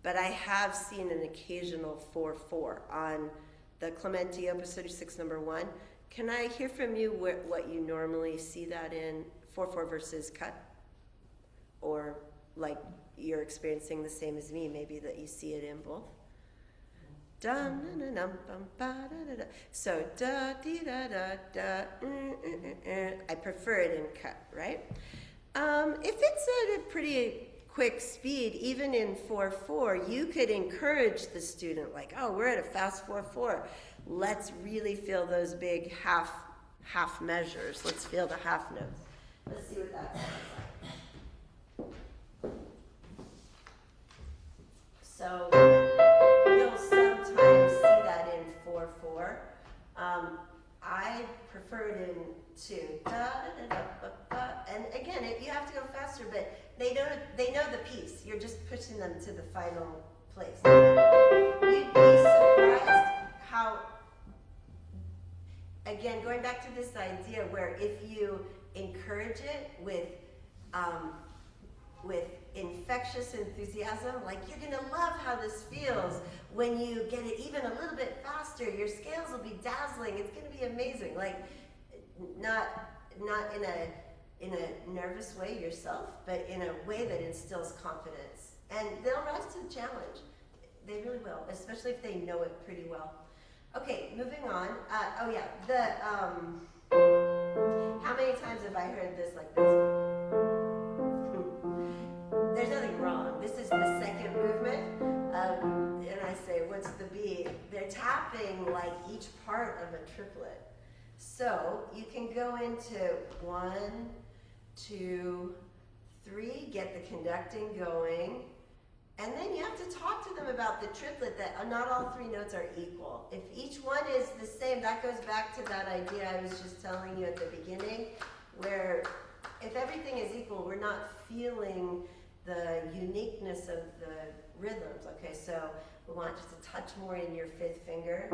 But I have seen an occasional 4/4 on the Clementi Opus 36, number 1. Can I hear from you what you normally see that in, 4/4 versus cut? Or like you're experiencing the same as me, maybe that you see it in both. So da dee da da da. I prefer it in cut, right? If it's at a pretty quick speed, even in 4/4, you could encourage the student, like, oh, we're at a fast 4/4. Let's really feel those big half measures. Let's feel the half notes. Let's see what that sounds like. So you'll sometimes see that in 4/4. I prefer it in 2. And again, you have to go faster, but they know the piece. You're just pushing them to the final place. You'd be surprised how, again, going back to this idea where if you encourage it with infectious enthusiasm, like you're gonna love how this feels when you get it even a little bit faster. Your scales will be dazzling. It's gonna be amazing. Like not in a nervous way yourself, but in a way that instills confidence. And they'll rise to the challenge. They really will, especially if they know it pretty well. Okay, moving on. Oh yeah, how many times have I heard this like this? There's nothing wrong. This is the second movement. And I say, what's the beat? They're tapping like each part of a triplet. So you can go into 1, 2, 3, get the conducting going. And then you have to talk to them about the triplet, that not all 3 notes are equal. If each one is the same, that goes back to that idea I was just telling you at the beginning, where if everything is equal, we're not feeling the uniqueness of the rhythms. Okay, so we want just a touch more in your fifth finger.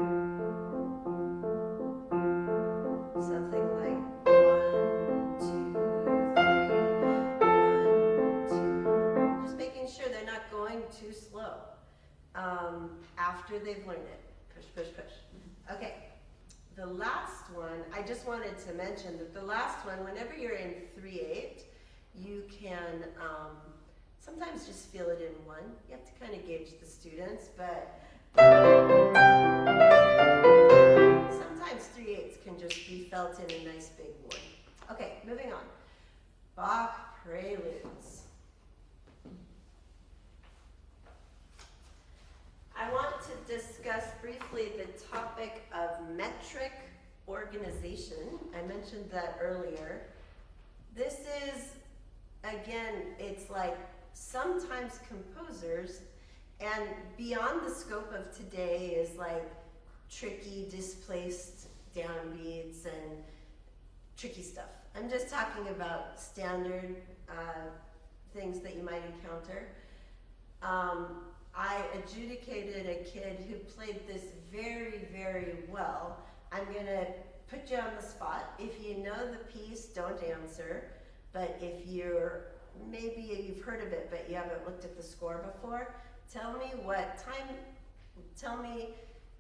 Something like 1, 2, 3, 1, 2. Just making sure they're not going too slow after they've learned it. Push, push, push. Okay, the last one, I just wanted to mention that the last one, whenever you're in 3/8, you can sometimes just feel it in 1. You have to kind of gauge the students, but sometimes 3/8 can just be felt in a nice big 1. Okay, moving on. Bach preludes. I want to discuss briefly the topic of metric organization. I mentioned that earlier. This is, again, it's like sometimes composers, and beyond the scope of today is like tricky, displaced downbeats and tricky stuff. I'm just talking about standard things that you might encounter. I adjudicated a kid who played this very, very well. I'm gonna put you on the spot. If you know the piece, don't answer. But if maybe you've heard of it, but you haven't looked at the score before, tell me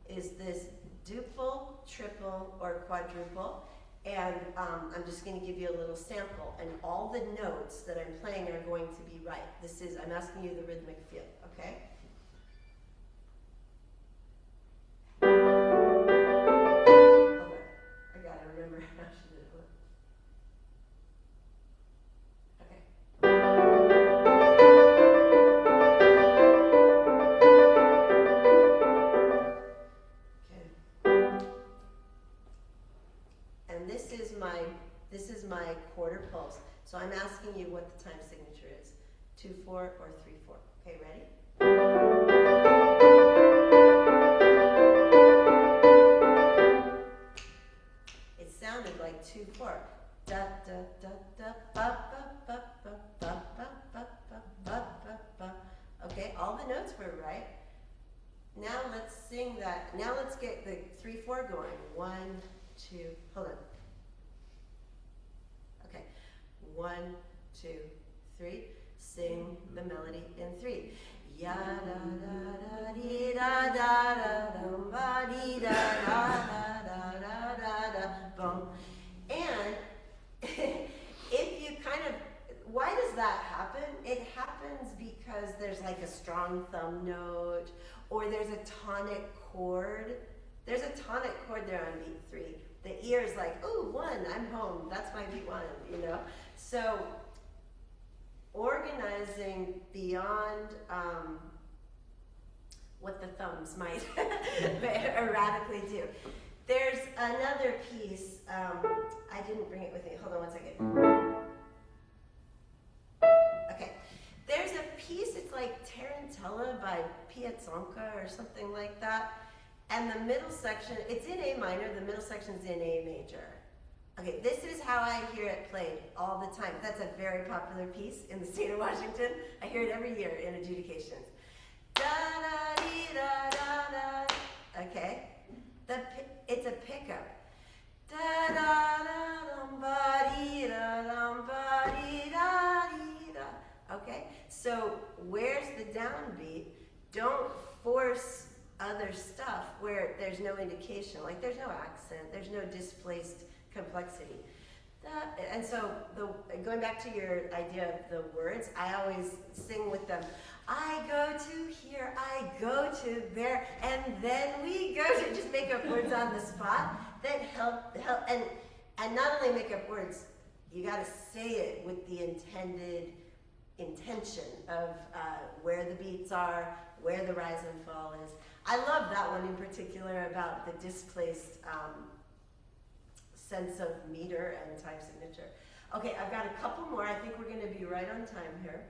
is this duple, triple, or quadruple? And I'm just going to give you a little sample, and all the notes that I'm playing are going to be right. I'm asking you the rhythmic feel, okay? Hold on, I gotta remember how she did it. Okay. And this is my quarter pulse. So I'm asking you what the time signature is. 2/4 or 3/4. Okay, ready? It sounded like 2/4. Da da da da ba ba ba ba ba ba ba ba ba ba. Okay, all the notes were right. Now let's sing that. Now let's get the 3/4 going. 1, 2, hold on. Okay, 1, 2, 3. Sing the melody in 3. Ya da da da dee da da da dum ba dee da da da da da da da boom. And if you why does that happen? It happens because there's like a strong thumb note, or there's a tonic chord. There's a tonic chord there on beat 3. The ear is like, ooh, 1, I'm home. That's my beat 1, you know? So organizing beyond what the thumbs might erratically do. There's another piece. I didn't bring it with me. Hold on 1 second. Okay. There's a piece, it's like Tarantella by Piazzonka or something like that. And the middle section, it's in A minor, the middle section's in A major. Okay, this is how I hear it played all the time. That's a very popular piece in the state of Washington. I hear it every year in adjudications. Da da dee da da da. Okay, it's a pickup. Da da da dum ba dee da dum ba dee da dee da. Okay, so where's the downbeat? Don't force other stuff where there's no indication, like there's no accent, there's no displaced complexity. And so, going back to your idea of the words, I always sing with them. I go to here, I go to there, and then we go to just make up words on the spot that help, and not only make up words, you got to say it with the intention of where the beats are, where the rise and fall is. I love that one in particular about the displaced sense of meter and time signature. Okay, I've got a couple more. I think we're going to be right on time here.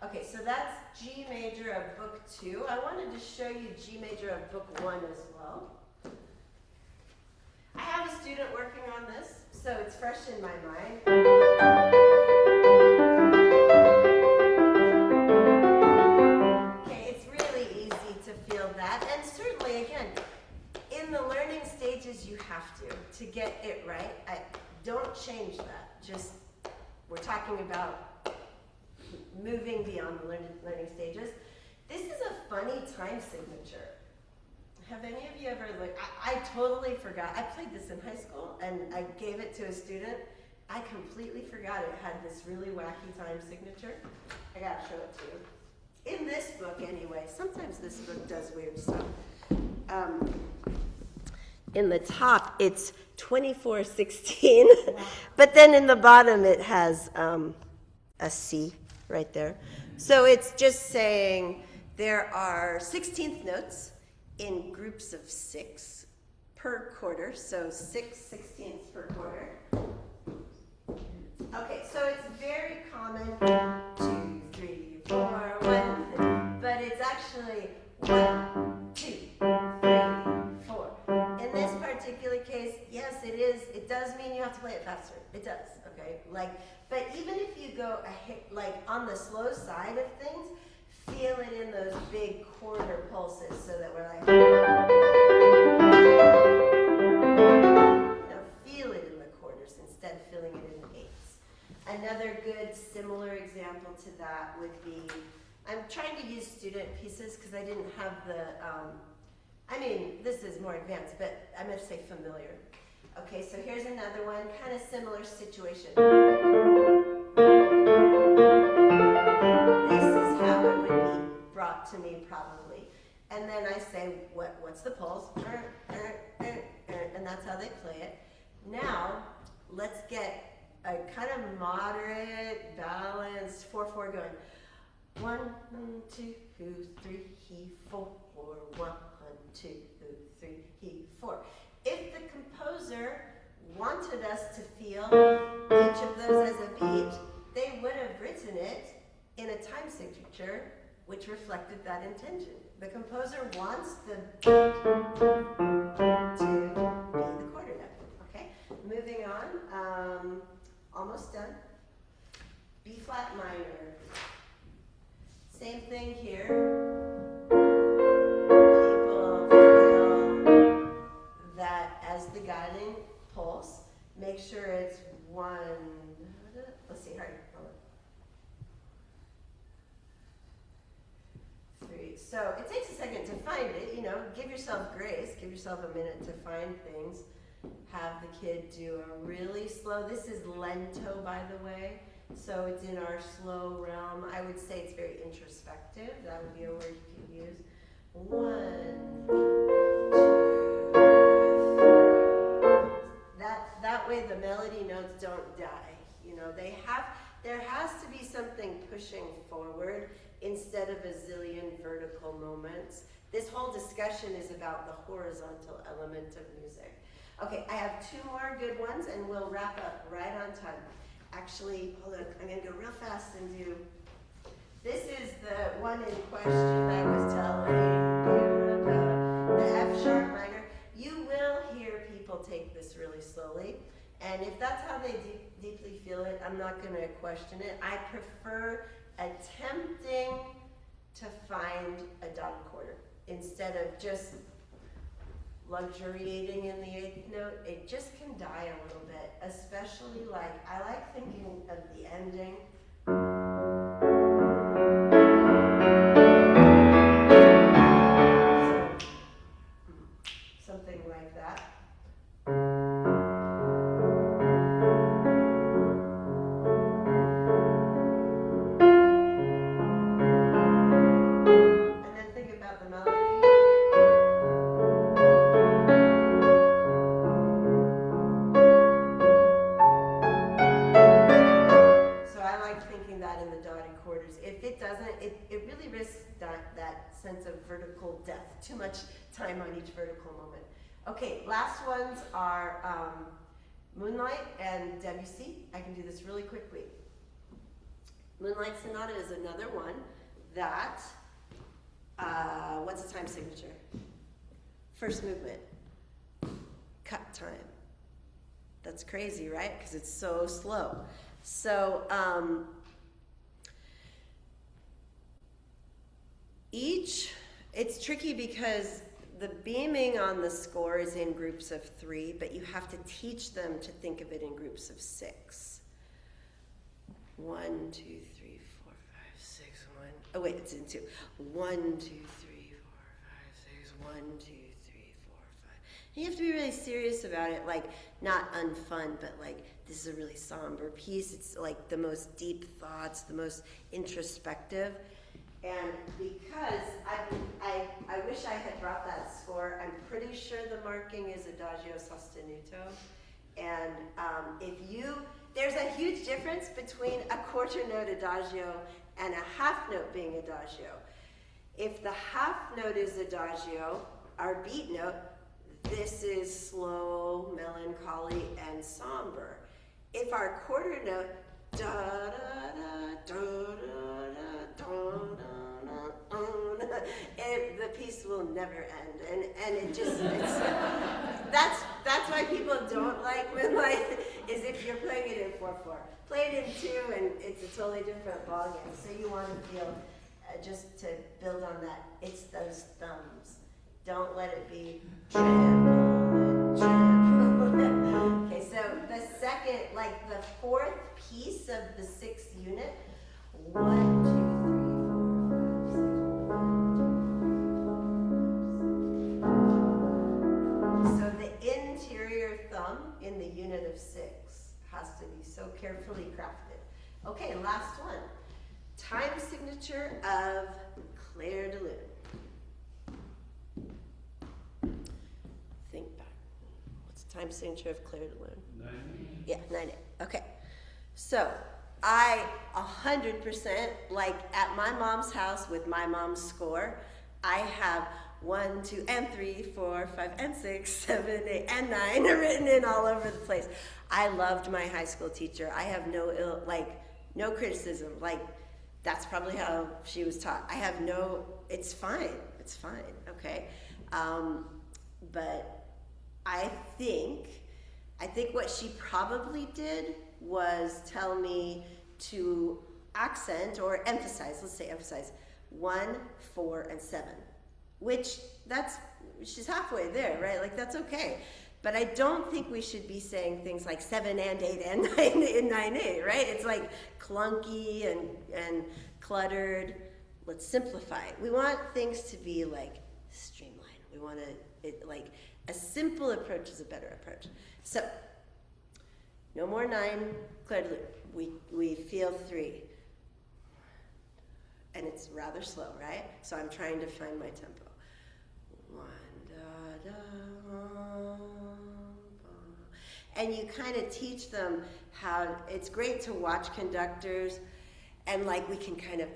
Okay, so that's G major of book 2. I wanted to show you G major of book 1 as well. I have a student working on this, so it's fresh in my mind. we're talking about moving beyond the learning stages. This is a funny time signature. Have any of you ever looked? I totally forgot. I played this in high school, and I gave it to a student. I completely forgot it had this really wacky time signature. I gotta show it to you. In this book, anyway. Sometimes this book does weird stuff. In the top, it's 2416, but then in the bottom, it has a C right there. So it's just saying there are 16th notes in groups of 6 per quarter, so 6 16ths per quarter. Okay, so it's very common, 2, 3, 4, 1, but it's actually 1, 2, 3, 4. In this particular case, yes, it does mean you have to play it faster. It does, okay? But even if you go on the slow side of things, feel it in those big quarter pulses so that we're like, feel it in the quarters instead of feeling it in the eighths. Another good similar example to that would be, I'm trying to use student pieces because I didn't have this is more advanced, but I'm going to say familiar. Okay, so here's another one, kind of similar situation. This is how it would be brought to me probably. And then I say, what's the pulse? And that's how they play it. Now, let's get a kind of moderate, balanced 4/4 going. 1, 2, 3, 4, 1, 2, 3, 4. If the composer wanted us to feel each of those as a beat, they would have written it in a time signature which reflected that intention. The composer wants the beat to be the quarter note. Okay, moving on. Almost done. B flat minor. Same thing here. People feel that as the guiding pulse, make sure it's 1. Let's see, hurry. 3. So it takes a second to find it. Give yourself grace. Give yourself a minute to find things. Have the kid do a really slow. This is lento, by the way. So it's in our slow realm. I would say it's very introspective. That would be a word you can use. 1, 2, 3. That way the melody notes don't die. There has to be something pushing forward instead of a zillion vertical moments. This whole discussion is about the horizontal element of music. Okay, I have 2 more good ones and we'll wrap up right on time. Actually, hold on, I'm gonna go real fast and do, this is the one in question I was telling you about, the F sharp minor. You will hear people take this really slowly, and if that's how they deeply feel it, I'm not gonna question it. I prefer attempting to find a dotted quarter instead of just luxuriating in the 8th note. It just can die a little bit, especially I like thinking of the ending. So, something like that. And then think about the melody. In the dotted quarters. If it doesn't, it really risks that sense of vertical death. Too much time on each vertical moment. Okay, last ones are Moonlight and Debussy. I can do this really quickly. Moonlight Sonata is another one that, what's the time signature? First movement, cut time. That's crazy, right? Because it's so slow. So, it's tricky because the beaming on the score is in groups of 3, but you have to teach them to think of it in groups of 6. 1, 2, 3, 4, 5, 6, 1. Oh wait, it's in 2. 1, 2, 3, 4, 5, 6, 1, 2, 3, 4, 5. And you have to be really serious about it, like not unfun, but like this is a really somber piece. It's like the most deep thoughts, the most introspective. And because I wish I had brought that score, I'm pretty sure the marking is adagio sostenuto. And there's a huge difference between a quarter note adagio and a half note being adagio. If the half note is adagio, our beat note, this is slow, melancholy, and somber. If our quarter note, da da da da da da da da, the piece will never end, and it just that's why people don't like when is if you're playing it in 4/4. Play it in 2, and it's a totally different ballgame. So you want to feel just to build on that. It's those thumbs. Don't let it be triple. Okay, so the second, like the 4th piece of the 6th unit, 1, 2, 3, 4, 5, 6, 1, 2, 3, 4, 5, 6. So the interior thumb in the unit of 6 has to be so carefully crafted. Okay, last one. Time signature of Claire de Lune. Think back. What's the time signature of Claire de Lune? 9. Yeah, 9/8. Okay. So I 100%, like at my mom's house with my mom's score, I have 1, 2, and 3, 4, 5, and 6, 7, 8, and 9 written in all over the place. I loved my high school teacher. I have no criticism. Like, that's probably how she was taught. I have it's fine. It's fine, okay? But I think what she probably did was tell me to accent or emphasize, let's say emphasize, 1, 4, and 7, which she's halfway there, right? Like, that's okay. But I don't think we should be saying things like 7 and 8 and 9 in 9/8, right? It's like clunky and cluttered. Let's simplify it. We want things to be like streamlined. We want like a simple approach is a better approach. So no more 9, Claire de Lune. We feel 3. And it's rather slow, right? So I'm trying to find my tempo. 1, da, da, ba. And you kind of teach them how, it's great to watch conductors and like we can kind of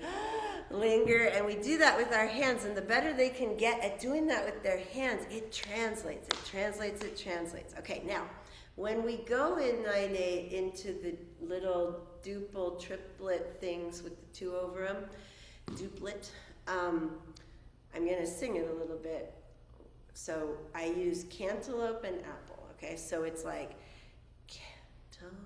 linger, and we do that with our hands, and the better they can get at doing that with their hands, it translates. Okay, now, when we go in 9/8 into the little duple, triplet things with the 2 over them, duplet, I'm gonna sing it a little bit. So I use cantaloupe and apple, okay? So it's like cantaloupe,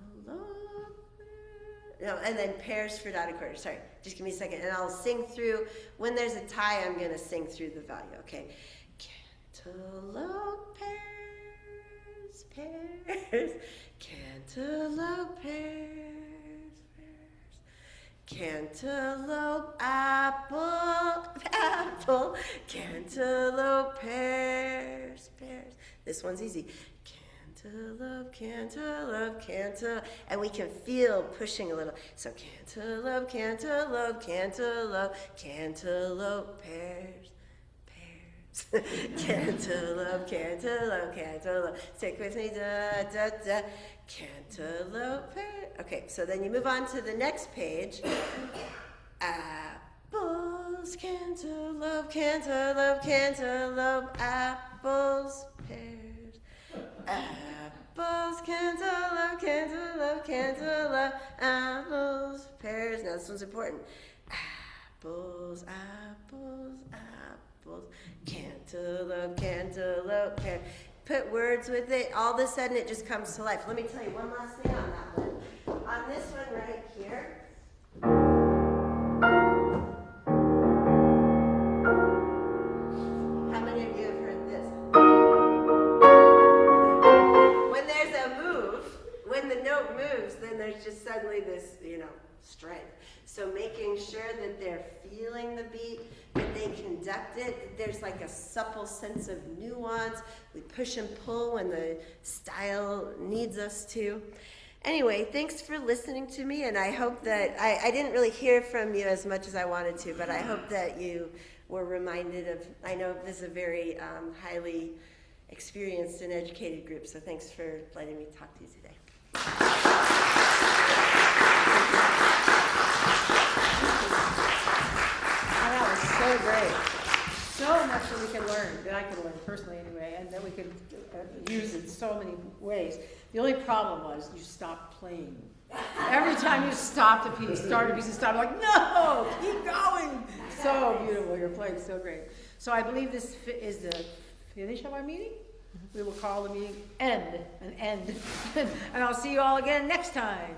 no, and then pears for dotted quarter. Sorry, just give me a second, and I'll sing through. When there's a tie, I'm gonna sing through the value, okay? Cantaloupe, pears, pears, cantaloupe, pears, pears, cantaloupe, apple, apple, cantaloupe, pears, pears. This one's easy. Cantaloupe, cantaloupe, cantaloupe, and we can feel pushing a little. So cantaloupe, cantaloupe, cantaloupe, cantaloupe, pears, pears. Cantaloupe, cantaloupe, cantaloupe. Stick with me, da, da, da. Cantaloupe, pears. Okay, so then you move on to the next page. Apples, cantaloupe, cantaloupe, cantaloupe, apples, pears. Apples, cantaloupe, cantaloupe, cantaloupe, apples, pears. Now this one's important. Apples, apples, apples, cantaloupe, cantaloupe, pear. Put words with it. All of a sudden it just comes to life. Let me tell you one last thing on that one. On this one right here. How many of you have heard this? When there's a move, when the note moves, then there's just such suddenly this, strength. So making sure that they're feeling the beat, that they conduct it, that there's like a supple sense of nuance. We push and pull when the style needs us to. Anyway, thanks for listening to me, and I hope that, I didn't really hear from you as much as I wanted to, but I hope that you were reminded of, I know this is a very highly experienced and educated group, so thanks for letting me talk to you today. Oh, that was so great. So much that we can learn, that I can learn personally anyway, and that we can use in so many ways. The only problem was you stopped playing. Every time you stopped a piece, started a piece, and stopped, like, no, keep going. So beautiful, you're playing so great. So I believe this is the finish of our meeting. We will call the meeting an end. And I'll see you all again next time.